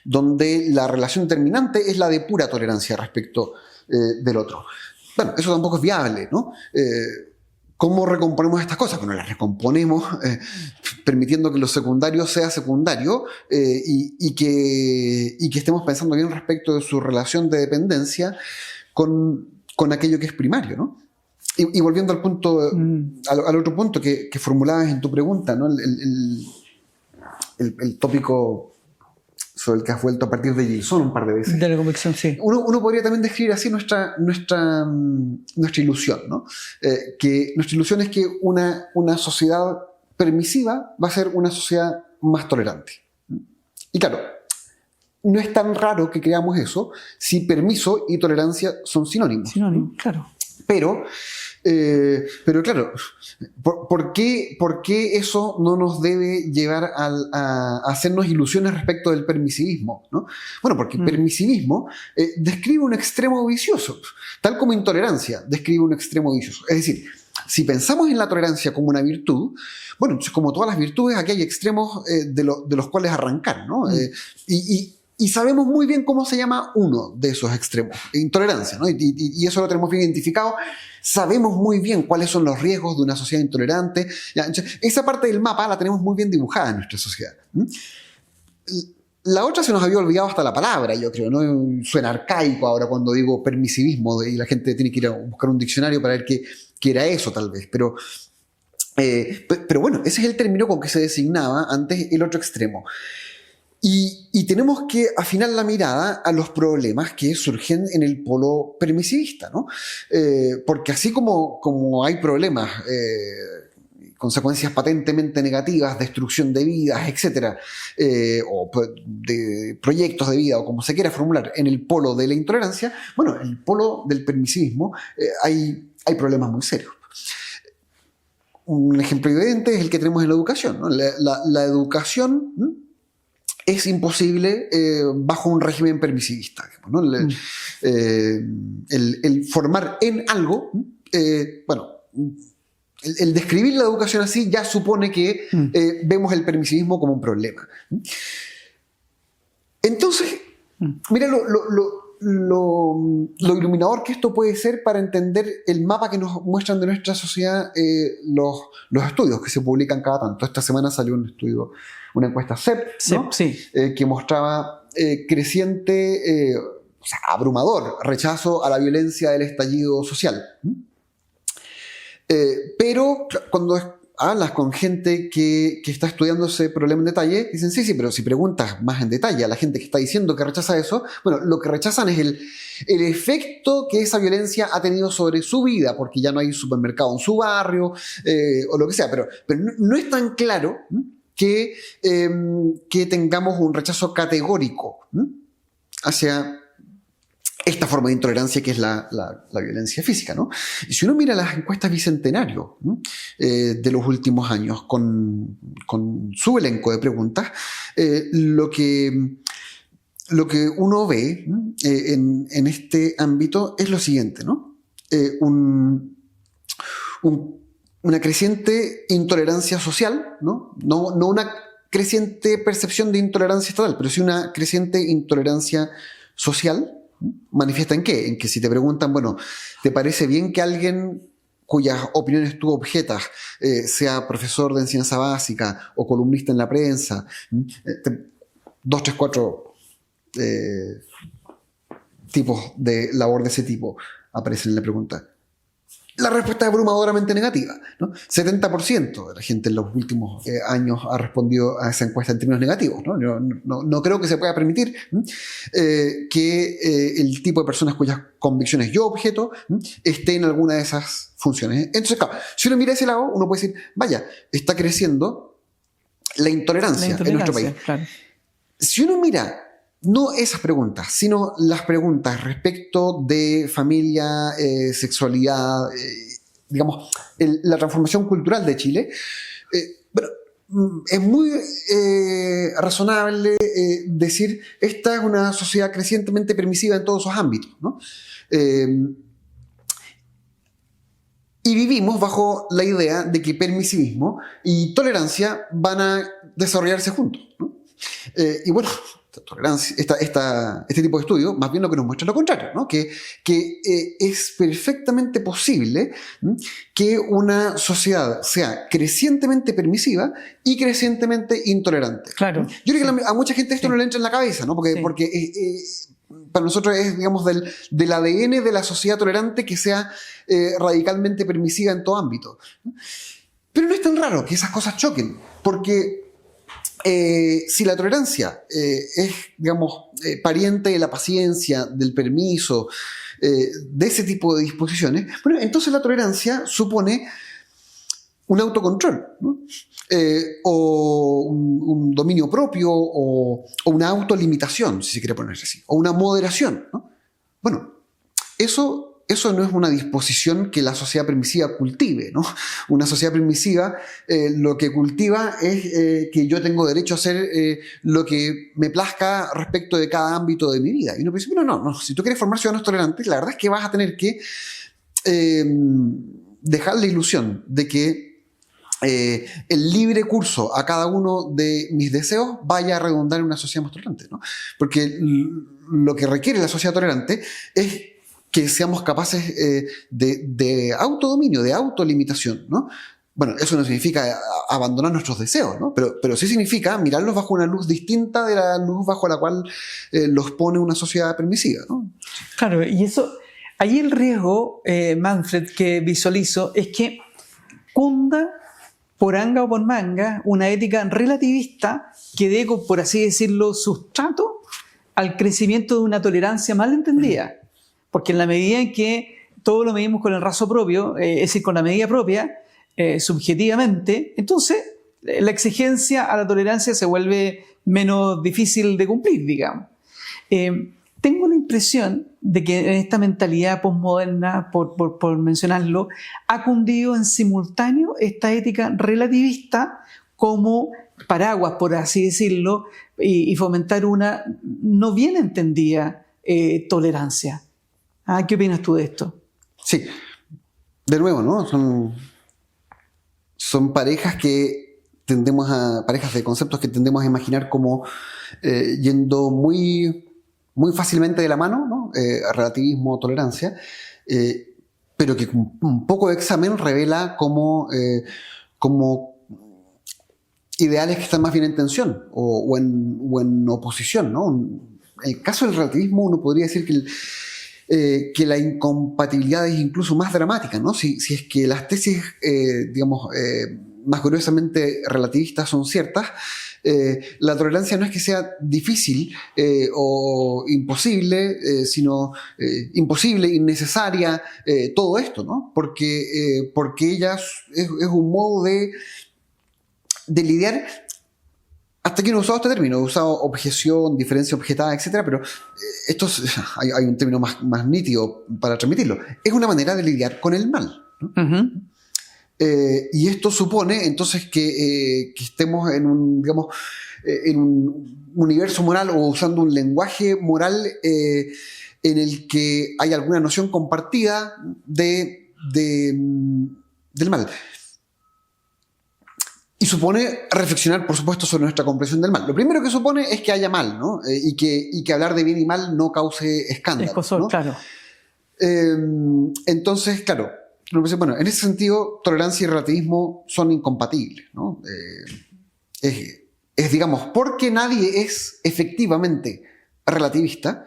Donde la relación determinante es la de pura tolerancia respecto del otro. Bueno, eso tampoco es viable, ¿no? ¿Cómo recomponemos estas cosas? Bueno, las recomponemos permitiendo que lo secundario sea secundario y que estemos pensando bien respecto de su relación de dependencia con aquello que es primario, ¿no? Y volviendo al punto, al otro punto que formulabas en tu pregunta, ¿no? El tópico sobre el que has vuelto a partir de Gilson un par de veces. De la convicción, sí. Uno podría también describir así nuestra ilusión, ¿no? Que nuestra ilusión es que una sociedad permisiva va a ser una sociedad más tolerante. Y claro, no es tan raro que creamos eso si permiso y tolerancia son sinónimos. Sinónimos, claro. Pero claro, ¿por qué eso no nos debe llevar a hacernos ilusiones respecto del permisivismo, ¿no? Bueno, porque permisivismo describe un extremo vicioso, tal como intolerancia describe un extremo vicioso. Es decir, si pensamos en la tolerancia como una virtud, bueno, como todas las virtudes, aquí hay extremos de los cuales arrancar, ¿no? Y sabemos muy bien cómo se llama uno de esos extremos, intolerancia, ¿no? Y eso lo tenemos bien identificado. Sabemos muy bien cuáles son los riesgos de una sociedad intolerante. Esa parte del mapa la tenemos muy bien dibujada en nuestra sociedad. La otra se nos había olvidado hasta la palabra, yo creo, ¿no? Suena arcaico ahora cuando digo permisivismo y la gente tiene que ir a buscar un diccionario para ver qué era eso, tal vez. Pero bueno, ese es el término con que se designaba antes el otro extremo. Y tenemos que afinar la mirada a los problemas que surgen en el polo permisivista, ¿no? Porque así como hay problemas, consecuencias patentemente negativas, destrucción de vidas, etcétera, o de proyectos de vida, o como se quiera formular, en el polo de la intolerancia, bueno, en el polo del permisivismo hay problemas muy serios. Un ejemplo evidente es el que tenemos en la educación, ¿no? La educación es imposible bajo un régimen permisivista, digamos, ¿no? El formar en algo, bueno, el describir la educación así ya supone que vemos el permisivismo como un problema. Entonces, mira lo iluminador que esto puede ser para entender el mapa que nos muestran de nuestra sociedad los estudios que se publican cada tanto. Esta semana salió un estudio, una encuesta CEP, ¿no? Sí. Que mostraba creciente, o sea, abrumador rechazo a la violencia del estallido social. Pero cuando hablas con gente que está estudiando ese problema en detalle, dicen, sí, pero si preguntas más en detalle a la gente que está diciendo que rechaza eso, bueno, lo que rechazan es el efecto que esa violencia ha tenido sobre su vida, porque ya no hay supermercado en su barrio, o lo que sea, pero no es tan claro que tengamos un rechazo categórico hacia esta forma de intolerancia que es la violencia física, ¿no? Y si uno mira las encuestas Bicentenario de los últimos años con su elenco de preguntas, lo que uno ve en este ámbito es lo siguiente, ¿no? Una creciente intolerancia social, ¿no? No una creciente percepción de intolerancia estatal, pero sí una creciente intolerancia social. ¿Manifiesta en qué? En que si te preguntan, bueno, ¿te parece bien que alguien cuyas opiniones tú objetas sea profesor de enseñanza básica o columnista en la prensa? 2, 3, 4 tipos de labor de ese tipo aparecen en la pregunta. La respuesta es abrumadoramente negativa, ¿no? 70% de la gente en los últimos años ha respondido a esa encuesta en términos negativos, ¿no? Yo no creo que se pueda permitir que el tipo de personas cuyas convicciones yo objeto esté en alguna de esas funciones. Entonces, claro, si uno mira ese lado, uno puede decir, vaya, está creciendo la intolerancia en nuestro país. Claro. Si uno mira no esas preguntas, sino las preguntas respecto de familia, sexualidad, digamos, la transformación cultural de Chile, bueno, es muy razonable decir esta es una sociedad crecientemente permisiva en todos esos ámbitos, ¿no? Y vivimos bajo la idea de que permisivismo y tolerancia van a desarrollarse juntos, ¿no? Y bueno, este tipo de estudio más bien lo que nos muestra es lo contrario, ¿no? Que es perfectamente posible que una sociedad sea crecientemente permisiva y crecientemente intolerante. Claro. Yo creo que a mucha gente esto no le entra en la cabeza, ¿no? Porque para nosotros es, digamos, del ADN de la sociedad tolerante que sea radicalmente permisiva en todo ámbito. Pero no es tan raro que esas cosas choquen, porque si la tolerancia es, digamos, pariente de la paciencia, del permiso, de ese tipo de disposiciones, bueno, entonces la tolerancia supone un autocontrol, ¿no? O un dominio propio, o una autolimitación, si se quiere poner así, o una moderación, ¿no? Bueno, eso no es una disposición que la sociedad permisiva cultive, ¿no? Una sociedad permisiva lo que cultiva es que yo tengo derecho a hacer lo que me plazca respecto de cada ámbito de mi vida. Y uno piensa, no, si tú quieres formar ciudadanos tolerantes, la verdad es que vas a tener que dejar la ilusión de que el libre curso a cada uno de mis deseos vaya a redundar en una sociedad más tolerante, ¿no? Porque lo que requiere la sociedad tolerante es que seamos capaces de autodominio, de autolimitación, ¿no? Bueno, eso no significa abandonar nuestros deseos, ¿no? Pero sí significa mirarlos bajo una luz distinta de la luz bajo la cual los pone una sociedad permisiva, ¿no? Claro, y eso, ahí el riesgo, Manfred, que visualizo es que cunda por anga o por manga una ética relativista que dé, por así decirlo, sustrato al crecimiento de una tolerancia mal entendida. Porque en la medida en que todo lo medimos con el raso propio, es decir, con la medida propia, subjetivamente, entonces la exigencia a la tolerancia se vuelve menos difícil de cumplir, digamos. Tengo la impresión de que en esta mentalidad posmoderna, por mencionarlo, ha cundido en simultáneo esta ética relativista como paraguas, por así decirlo, y fomentar una no bien entendida tolerancia. ¿Qué opinas tú de esto? Sí, de nuevo, ¿no? Son parejas parejas de conceptos que tendemos a imaginar como yendo muy, muy fácilmente de la mano, ¿no? Relativismo, tolerancia, pero que un poco de examen revela como ideales que están más bien en tensión o en oposición, ¿no? En el caso del relativismo uno podría decir que la incompatibilidad es incluso más dramática, ¿no? Si es que las tesis, digamos, más gruesamente relativistas son ciertas, la tolerancia no es que sea difícil o imposible, sino imposible, innecesaria, todo esto, ¿no? Porque ella es un modo de lidiar. Hasta aquí no he usado este término, he usado objeción, diferencia objetada, etc. Pero hay un término más nítido para transmitirlo. Es una manera de lidiar con el mal, ¿no? Uh-huh. Y esto supone entonces que estemos en un universo moral o usando un lenguaje moral en el que hay alguna noción compartida del mal. Y supone reflexionar, por supuesto, sobre nuestra comprensión del mal. Lo primero que supone es que haya mal, ¿no? Y que hablar de bien y mal no cause escándalo, ¿no? Claro. Entonces, claro, bueno, en ese sentido, tolerancia y relativismo son incompatibles, ¿no? Digamos, porque nadie es efectivamente relativista,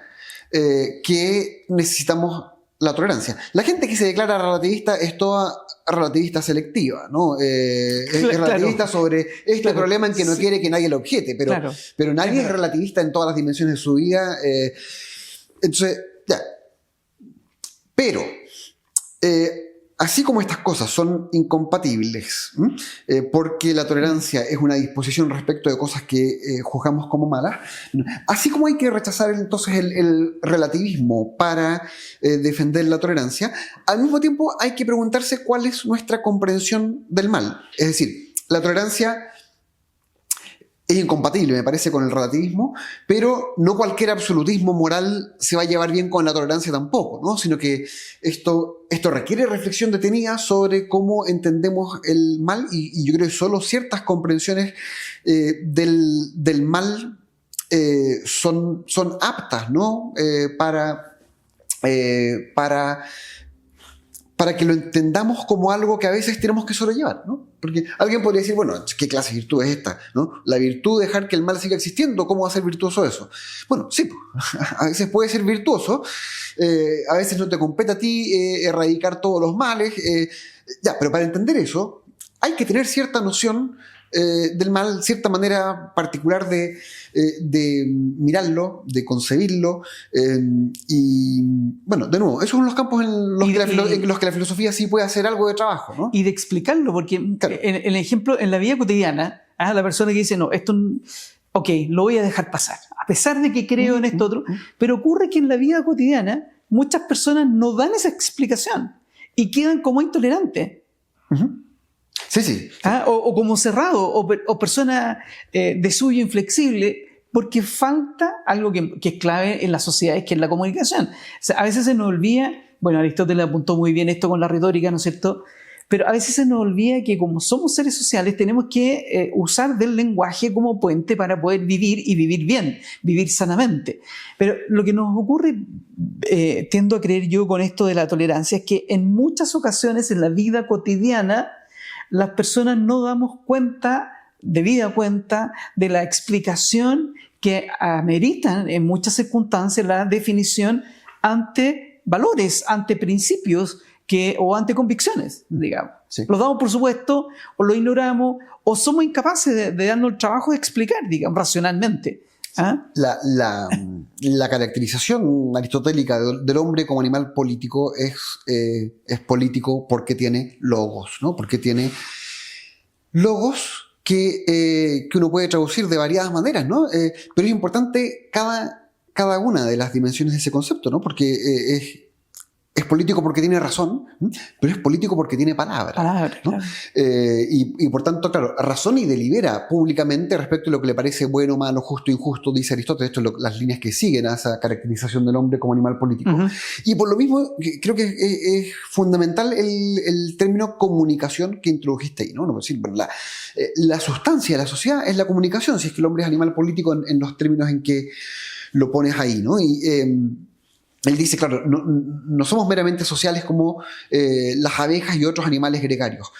que necesitamos la tolerancia. La gente que se declara relativista es toda relativista selectiva, ¿no? Es relativista sobre este problema en que no quiere que nadie lo objete, pero nadie es relativista en todas las dimensiones de su vida. Entonces, ya. Pero, así como estas cosas son incompatibles, porque la tolerancia es una disposición respecto de cosas que juzgamos como malas, así como hay que rechazar entonces el relativismo para defender la tolerancia, al mismo tiempo hay que preguntarse cuál es nuestra comprensión del mal. Es decir, la tolerancia es incompatible, me parece, con el relativismo, pero no cualquier absolutismo moral se va a llevar bien con la tolerancia tampoco, ¿no? Sino que esto requiere reflexión detenida sobre cómo entendemos el mal y yo creo que solo ciertas comprensiones del mal son aptas, ¿no? Para que lo entendamos como algo que a veces tenemos que sobrellevar, ¿no? Porque alguien podría decir, bueno, ¿qué clase de virtud es esta, ¿no? La virtud de dejar que el mal siga existiendo, ¿cómo va a ser virtuoso eso? Bueno, sí, a veces puede ser virtuoso, a veces no te compete a ti erradicar todos los males, pero para entender eso hay que tener cierta noción del mal, cierta manera particular de mirarlo, de concebirlo, y bueno, de nuevo, esos son los campos en los que la filosofía sí puede hacer algo de trabajo, ¿no? Y de explicarlo, porque claro, en el ejemplo, en la vida cotidiana, la persona que dice, no, esto, ok, lo voy a dejar pasar, a pesar de que creo en esto otro, pero ocurre que en la vida cotidiana muchas personas no dan esa explicación y quedan como intolerantes. Sí. O como cerrado, o persona de suyo inflexible, porque falta algo que es clave en las sociedades, que es la comunicación. O sea, a veces se nos olvida, bueno, Aristóteles apuntó muy bien esto con la retórica, ¿no es cierto? Pero a veces se nos olvida que como somos seres sociales tenemos que usar del lenguaje como puente para poder vivir y vivir bien, vivir sanamente. Pero lo que nos ocurre, tiendo a creer yo con esto de la tolerancia, es que en muchas ocasiones en la vida cotidiana las personas no damos debida cuenta de la explicación que ameritan en muchas circunstancias la definición ante valores, ante principios o ante convicciones, digamos. Sí. Los damos por supuesto, o lo ignoramos, o somos incapaces de darnos el trabajo de explicar, digamos, racionalmente. La caracterización aristotélica del hombre como animal político es político porque tiene logos, ¿no? Porque tiene logos que uno puede traducir de variadas maneras, ¿no? Pero es importante cada una de las dimensiones de ese concepto, ¿no? Porque es político porque tiene razón, pero es político porque tiene palabra, ¿no? Claro. Y por tanto, claro, razona y delibera públicamente respecto a lo que le parece bueno, malo, justo, injusto, dice Aristóteles. Esto es las líneas que siguen a esa caracterización del hombre como animal político. Uh-huh. Y por lo mismo, creo que es fundamental el término comunicación que introdujiste ahí, ¿no? No, es decir, bueno, la sustancia de la sociedad es la comunicación, si es que el hombre es animal político en los términos en que lo pones ahí, ¿no? Y él dice, claro, no somos meramente sociales como las abejas y otros animales gregarios,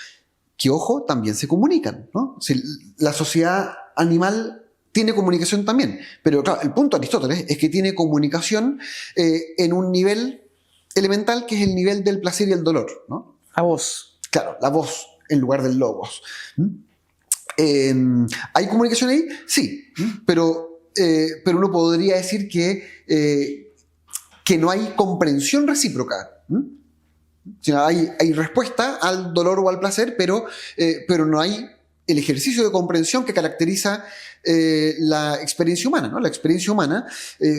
que, ojo, también se comunican, ¿no? O sea, la sociedad animal tiene comunicación también, pero claro, el punto de Aristóteles es que tiene comunicación en un nivel elemental que es el nivel del placer y el dolor, ¿no? La voz. Claro, la voz. en lugar del logos. ¿Hay comunicación ahí? Sí, pero uno podría decir que no hay comprensión recíproca. O sea, hay respuesta al dolor o al placer, pero no hay el ejercicio de comprensión que caracteriza la experiencia humana, ¿no? La experiencia humana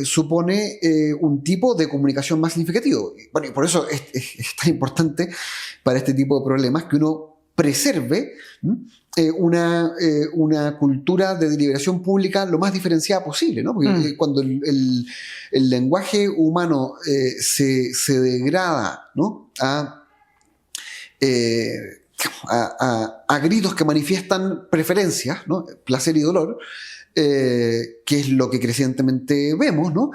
supone un tipo de comunicación más significativo. Bueno, y por eso es tan importante para este tipo de problemas que uno preserve una cultura de deliberación pública lo más diferenciada posible, ¿no? Porque cuando el lenguaje humano se degrada, ¿no? a gritos que manifiestan preferencias, ¿no? Placer y dolor, que es lo que crecientemente vemos, ¿no?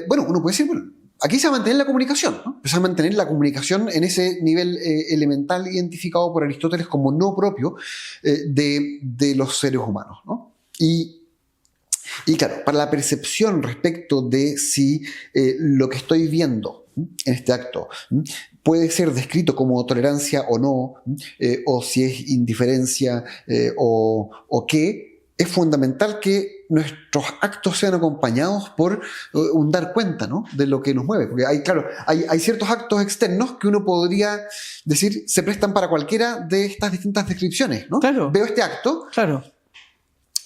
Bueno, uno puede decir, bueno, aquí se va a mantener la comunicación, ¿no? Se va a mantener la comunicación en ese nivel elemental identificado por Aristóteles como no propio de los seres humanos, ¿no? Y claro, para la percepción respecto de si lo que estoy viendo en este acto puede ser descrito como tolerancia o no, o si es indiferencia o qué, es fundamental que nuestros actos sean acompañados por un dar cuenta, ¿no? De lo que nos mueve. Porque hay ciertos actos externos que uno podría decir se prestan para cualquiera de estas distintas descripciones, ¿no? Claro. Veo este acto, claro.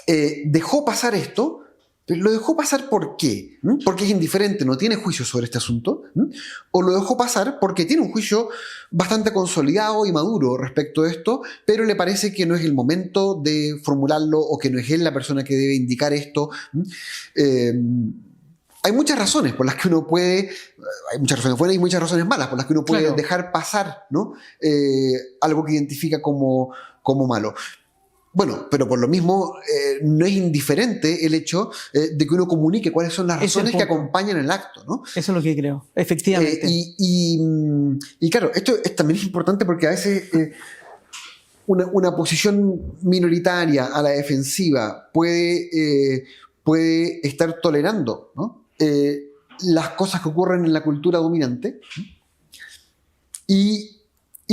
Dejó pasar esto, pero ¿lo dejó pasar por qué? ¿Porque es indiferente, no tiene juicio sobre este asunto? ¿O lo dejó pasar porque tiene un juicio bastante consolidado y maduro respecto a esto, pero le parece que no es el momento de formularlo o que no es él la persona que debe indicar esto? Hay muchas razones por las que uno puede, hay muchas razones buenas y muchas razones malas por las que uno puede dejar pasar, ¿no? Algo que identifica como malo. Bueno, pero por lo mismo no es indiferente el hecho de que uno comunique cuáles son las razones que acompañan el acto, ¿no? Eso es lo que creo, efectivamente. Y claro, esto también es importante porque a veces una posición minoritaria a la defensiva puede estar tolerando, ¿no? Las cosas que ocurren en la cultura dominante y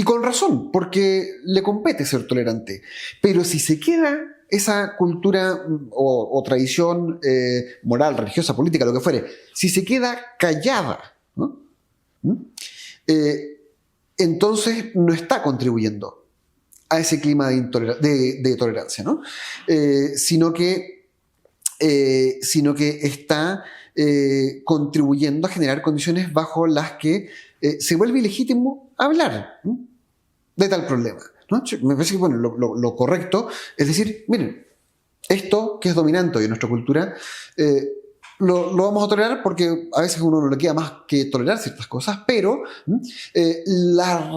con razón, porque le compete ser tolerante. Pero si se queda esa cultura o tradición moral, religiosa, política, lo que fuere, si se queda callada, ¿no? Entonces no está contribuyendo a ese clima de tolerancia, ¿no? Sino que está contribuyendo a generar condiciones bajo las que se vuelve ilegítimo hablar, ¿no? De tal problema, ¿no? Me parece que bueno, lo correcto es decir, miren, esto que es dominante hoy en nuestra cultura, lo vamos a tolerar porque a veces a uno no le queda más que tolerar ciertas cosas, pero las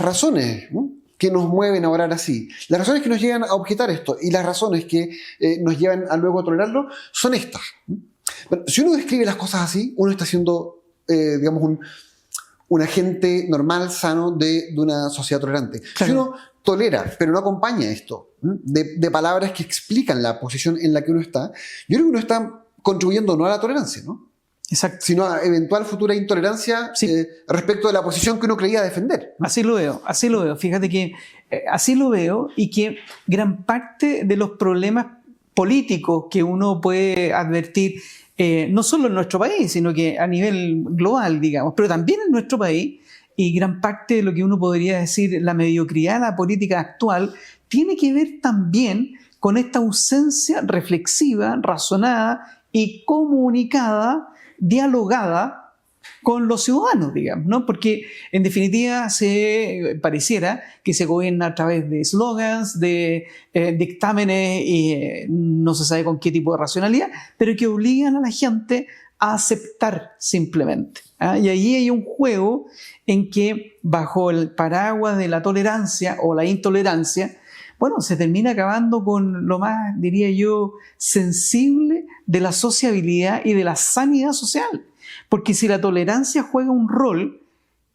razones, ¿no?, que nos mueven a orar así, las razones que nos llevan a objetar esto y las razones que nos llevan a luego a tolerarlo son estas. Bueno, si uno describe las cosas así, uno está siendo, digamos, un agente normal, sano de una sociedad tolerante. Claro. Si uno tolera, pero no acompaña esto de palabras que explican la posición en la que uno está, yo creo que uno está contribuyendo no a la tolerancia, ¿no? Exacto. Sino a eventual futura intolerancia, sí, respecto de la posición que uno creía defender, ¿no? Así lo veo. Fíjate que así lo veo y que gran parte de los problemas políticos que uno puede advertir no solo en nuestro país, sino que a nivel global, digamos, pero también en nuestro país, y gran parte de lo que uno podría decir la mediocridad de la política actual, tiene que ver también con esta ausencia reflexiva, razonada y comunicada, dialogada con los ciudadanos, digamos, ¿no? Porque en definitiva pareciera que se gobierna a través de eslogans, de dictámenes y no se sabe con qué tipo de racionalidad, pero que obligan a la gente a aceptar simplemente, ¿ah? Y ahí hay un juego en que bajo el paraguas de la tolerancia o la intolerancia, bueno, se termina acabando con lo más, diría yo, sensible de la sociabilidad y de la sanidad social. Porque si la tolerancia juega un rol,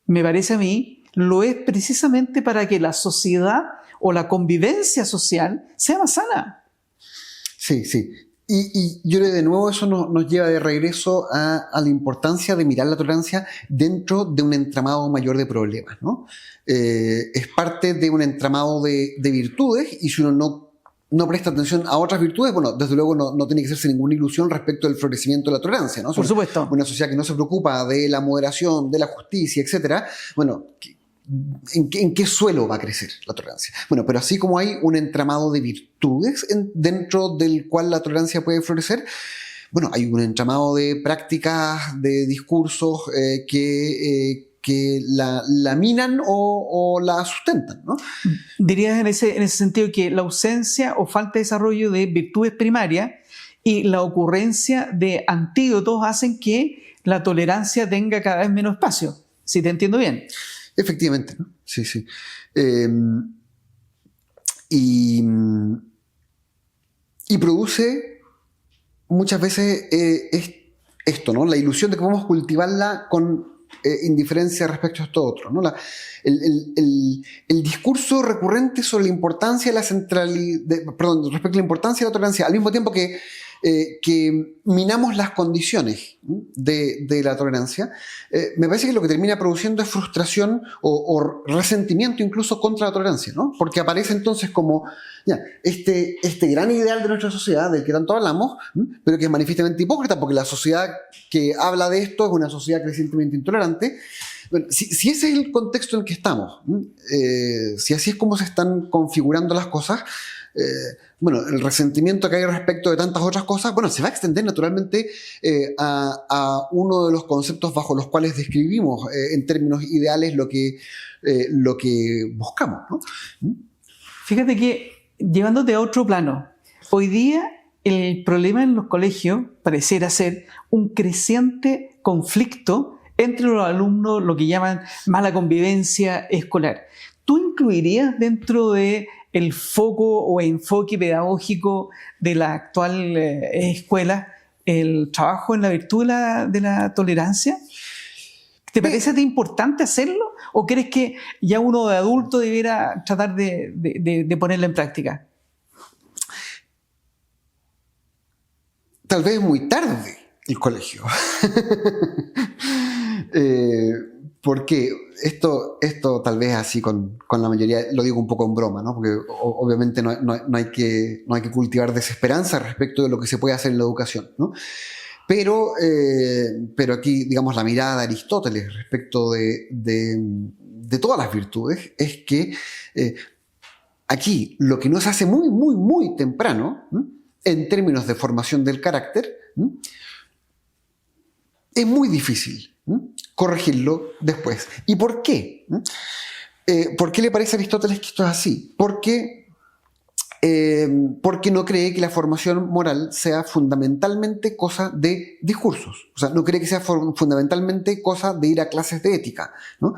me parece a mí, lo es precisamente para que la sociedad o la convivencia social sea más sana. Sí, sí. Y yo creo que de nuevo eso nos lleva de regreso a la importancia de mirar la tolerancia dentro de un entramado mayor de problemas, ¿no? Es parte de un entramado de virtudes, y si uno no presta atención a otras virtudes, bueno, desde luego no tiene que hacerse ninguna ilusión respecto del florecimiento de la tolerancia, ¿no? Por supuesto. Una sociedad que no se preocupa de la moderación, de la justicia, etcétera, bueno, ¿en qué suelo va a crecer la tolerancia? Bueno, pero así como hay un entramado de virtudes dentro del cual la tolerancia puede florecer, bueno, hay un entramado de prácticas, de discursos que la minan o la sustentan, ¿no? ¿Dirías en ese sentido que la ausencia o falta de desarrollo de virtudes primarias y la ocurrencia de antídotos hacen que la tolerancia tenga cada vez menos espacio? Si te entiendo bien. Efectivamente, ¿no? Sí. Y produce muchas veces esto, ¿no? La ilusión de que podemos cultivarla con indiferencia respecto a esto otro, ¿no? El discurso recurrente sobre la importancia de la centralidad, respecto a la importancia de la tolerancia, al mismo tiempo que minamos las condiciones de la tolerancia, me parece que lo que termina produciendo es frustración o resentimiento incluso contra la tolerancia, ¿no? Porque aparece entonces como este gran ideal de nuestra sociedad del que tanto hablamos, pero que es manifiestamente hipócrita, porque la sociedad que habla de esto es una sociedad crecientemente intolerante. Bueno, si ese es el contexto en el que estamos, si así es como se están configurando las cosas, bueno, el resentimiento que hay respecto de tantas otras cosas, bueno, se va a extender naturalmente a uno de los conceptos bajo los cuales describimos en términos ideales lo que buscamos, ¿no? Fíjate que, llevándote a otro plano, hoy día el problema en los colegios pareciera ser un creciente conflicto entre los alumnos, lo que llaman mala convivencia escolar. ¿Tú incluirías dentro de el foco o enfoque pedagógico de la actual escuela el trabajo en la virtud de la tolerancia? ¿Te parece importante hacerlo? ¿O crees que ya uno de adulto debiera tratar de ponerla en práctica? Tal vez muy tarde el colegio. Porque esto tal vez así con la mayoría, lo digo un poco en broma, ¿no? Porque obviamente no hay que cultivar desesperanza respecto de lo que se puede hacer en la educación, ¿no? Pero aquí, digamos, la mirada de Aristóteles respecto de todas las virtudes es que aquí lo que no se hace muy, muy, muy temprano, en términos de formación del carácter, es muy difícil corregirlo después. ¿Y por qué? ¿Por qué le parece a Aristóteles que esto es así? Porque no cree que la formación moral sea fundamentalmente cosa de discursos. O sea, no cree que sea fundamentalmente cosa de ir a clases de ética, ¿no?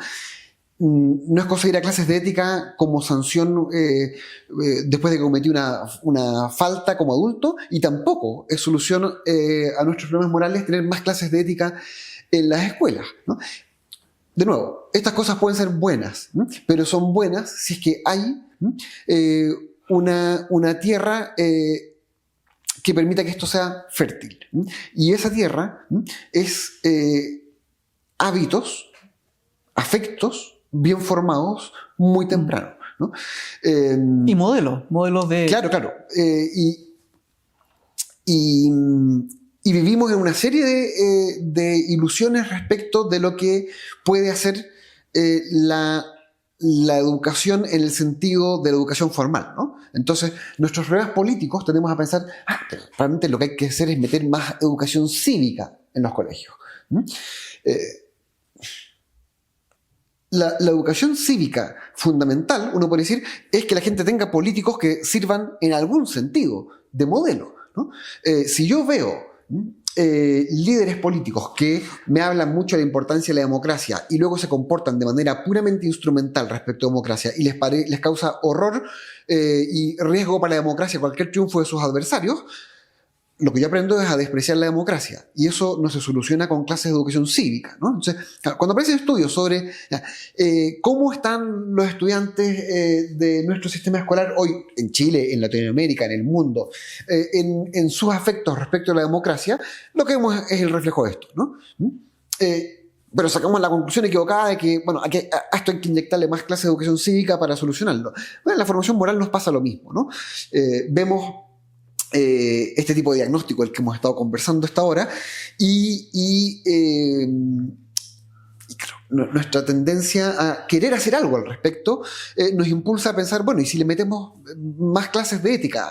No es cosa de ir a clases de ética como sanción después de que cometí una falta como adulto, y tampoco es solución a nuestros problemas morales tener más clases de ética en las escuelas, ¿no? De nuevo, estas cosas pueden ser buenas, ¿no? Pero son buenas si es que hay una tierra que permita que esto sea fértil. Y esa tierra es hábitos, afectos bien formados muy temprano, ¿no? Y modelos de... Claro. Y vivimos en una serie de ilusiones respecto de lo que puede hacer la educación en el sentido de la educación formal, ¿no? Entonces, nuestros problemas políticos tendemos a pensar, pero realmente lo que hay que hacer es meter más educación cívica en los colegios. La educación cívica fundamental, uno puede decir, es que la gente tenga políticos que sirvan en algún sentido de modelo, ¿no? Si yo veo líderes políticos que me hablan mucho de la importancia de la democracia y luego se comportan de manera puramente instrumental respecto a democracia y les causa horror y riesgo para la democracia cualquier triunfo de sus adversarios, lo que yo aprendo es a despreciar la democracia, y eso no se soluciona con clases de educación cívica, ¿no? Entonces, cuando aparecen estudios sobre cómo están los estudiantes de nuestro sistema escolar hoy en Chile, en Latinoamérica, en el mundo, en sus afectos respecto a la democracia, lo que vemos es el reflejo de esto, ¿no? Pero sacamos la conclusión equivocada de que, bueno, a esto hay que inyectarle más clases de educación cívica para solucionarlo. Bueno, en la formación moral nos pasa lo mismo, ¿no? Vemos este tipo de diagnóstico del que hemos estado conversando hasta ahora y claro, nuestra tendencia a querer hacer algo al respecto nos impulsa a pensar, bueno, ¿y si le metemos más clases de ética?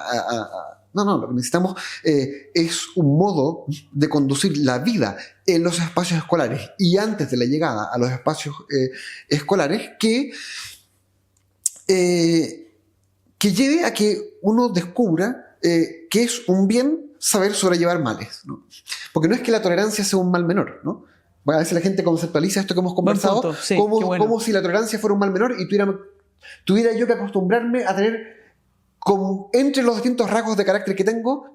No, lo que necesitamos es un modo de conducir la vida en los espacios escolares y antes de la llegada a los espacios escolares que lleve a que uno descubra que es un bien saber sobrellevar males, ¿no? Porque no es que la tolerancia sea un mal menor, ¿no? A veces la gente conceptualiza esto que hemos conversado sí, como si la tolerancia fuera un mal menor y tuviera yo que acostumbrarme a tener entre los distintos rasgos de carácter que tengo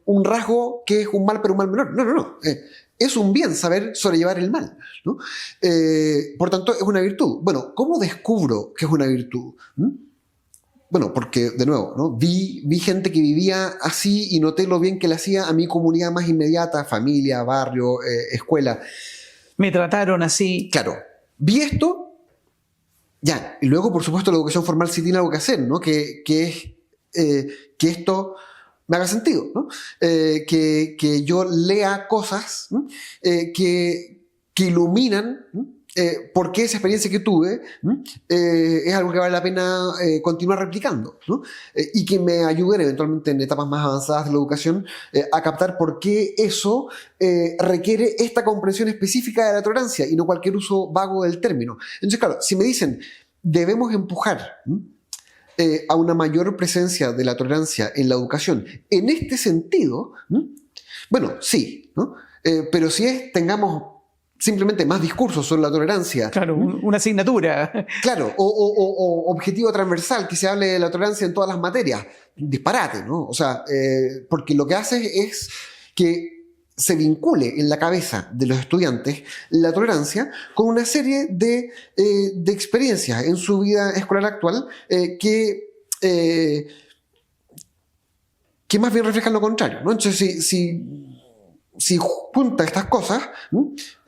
un rasgo que es un mal pero un mal menor. No. Es un bien saber sobrellevar el mal, ¿no? Por tanto, es una virtud. Bueno, ¿cómo descubro que es una virtud? Bueno, porque, de nuevo, ¿no? Vi gente que vivía así y noté lo bien que le hacía a mi comunidad más inmediata, familia, barrio, escuela. Me trataron así. Claro, vi esto, ya, y luego, por supuesto, la educación formal sí tiene algo que hacer, ¿no? Que esto me haga sentido, ¿no? Que yo lea cosas, ¿no? que iluminan, ¿no? Por qué esa experiencia que tuve es algo que vale la pena continuar replicando, ¿no? Y que me ayuden eventualmente en etapas más avanzadas de la educación a captar por qué eso requiere esta comprensión específica de la tolerancia y no cualquier uso vago del término. Entonces, claro, si me dicen debemos empujar a una mayor presencia de la tolerancia en la educación en este sentido, bueno, sí, ¿no? Pero si tengamos simplemente más discursos sobre la tolerancia. Claro, una asignatura. Claro, o objetivo transversal, que se hable de la tolerancia en todas las materias. Disparate, ¿no? O sea, porque lo que hace es que se vincule en la cabeza de los estudiantes la tolerancia con una serie de experiencias en su vida escolar actual que más bien reflejan lo contrario, ¿no? Entonces, si junta estas cosas,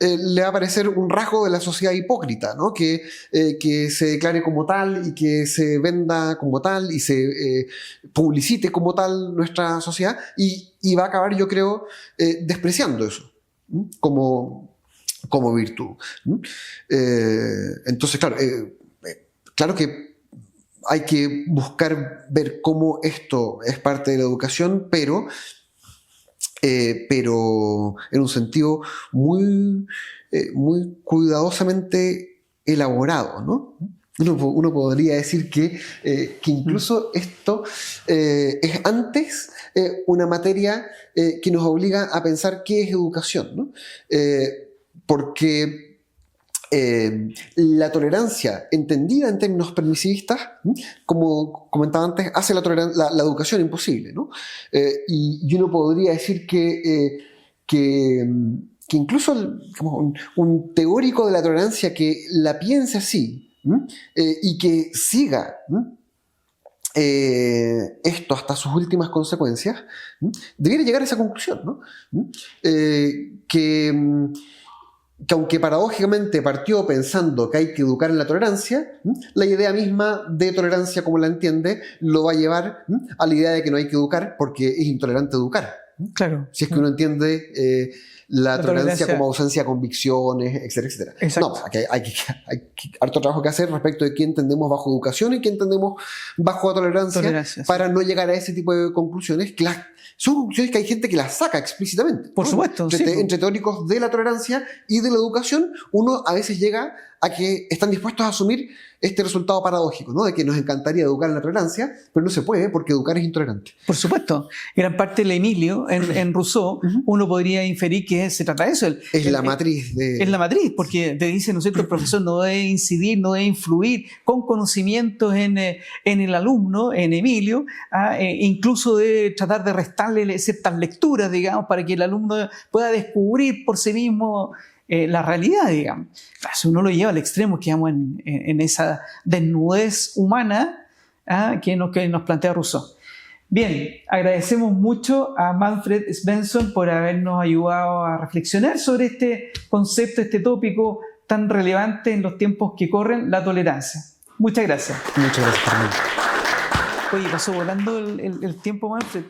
le va a parecer un rasgo de la sociedad hipócrita, ¿no? Que se declare como tal y que se venda como tal y se publicite como tal nuestra sociedad y va a acabar, yo creo, despreciando eso como virtud. Entonces, claro que hay que buscar ver cómo esto es parte de la educación, pero en un sentido muy cuidadosamente elaborado, ¿no? Uno podría decir que incluso esto es antes una materia que nos obliga a pensar qué es educación, ¿no? Porque la tolerancia, entendida en términos permisivistas, como comentaba antes, hace la educación imposible, ¿no? Y uno podría decir que incluso un teórico de la tolerancia que la piense así y que siga esto hasta sus últimas consecuencias, debiera llegar a esa conclusión, ¿no? Que aunque paradójicamente partió pensando que hay que educar en la tolerancia, la idea misma de tolerancia como la entiende lo va a llevar a la idea de que no hay que educar porque es intolerante educar. Claro. Si es que uno entiende la tolerancia como ausencia de convicciones, etcétera, etcétera. Exacto. No, hay harto trabajo que hacer respecto de qué entendemos bajo educación y qué entendemos bajo tolerancia para no llegar a ese tipo de conclusiones. Son conclusiones que hay gente que las saca explícitamente. Por supuesto. Entre teóricos de la tolerancia y de la educación, uno a veces llega a que están dispuestos a asumir este resultado paradójico, ¿no? De que nos encantaría educar en la tolerancia, pero no se puede porque educar es intolerante. Por supuesto. Gran parte del Emilio en Rousseau, uno podría inferir que porque se trata de eso. Es la matriz de... Es la matriz, porque te dice, ¿no es cierto?, el profesor no debe incidir, no debe influir con conocimientos en el alumno, en Emilio, incluso debe tratar de restarle ciertas lecturas, digamos, para que el alumno pueda descubrir por sí mismo la realidad, digamos. Claro, si uno lo lleva al extremo, quedamos en esa desnudez humana que nos plantea Rousseau. Bien, agradecemos mucho a Manfred Svensson por habernos ayudado a reflexionar sobre este concepto, este tópico tan relevante en los tiempos que corren, la tolerancia. Muchas gracias. Muchas gracias, Fernando. Oye, pasó volando el tiempo, Manfred.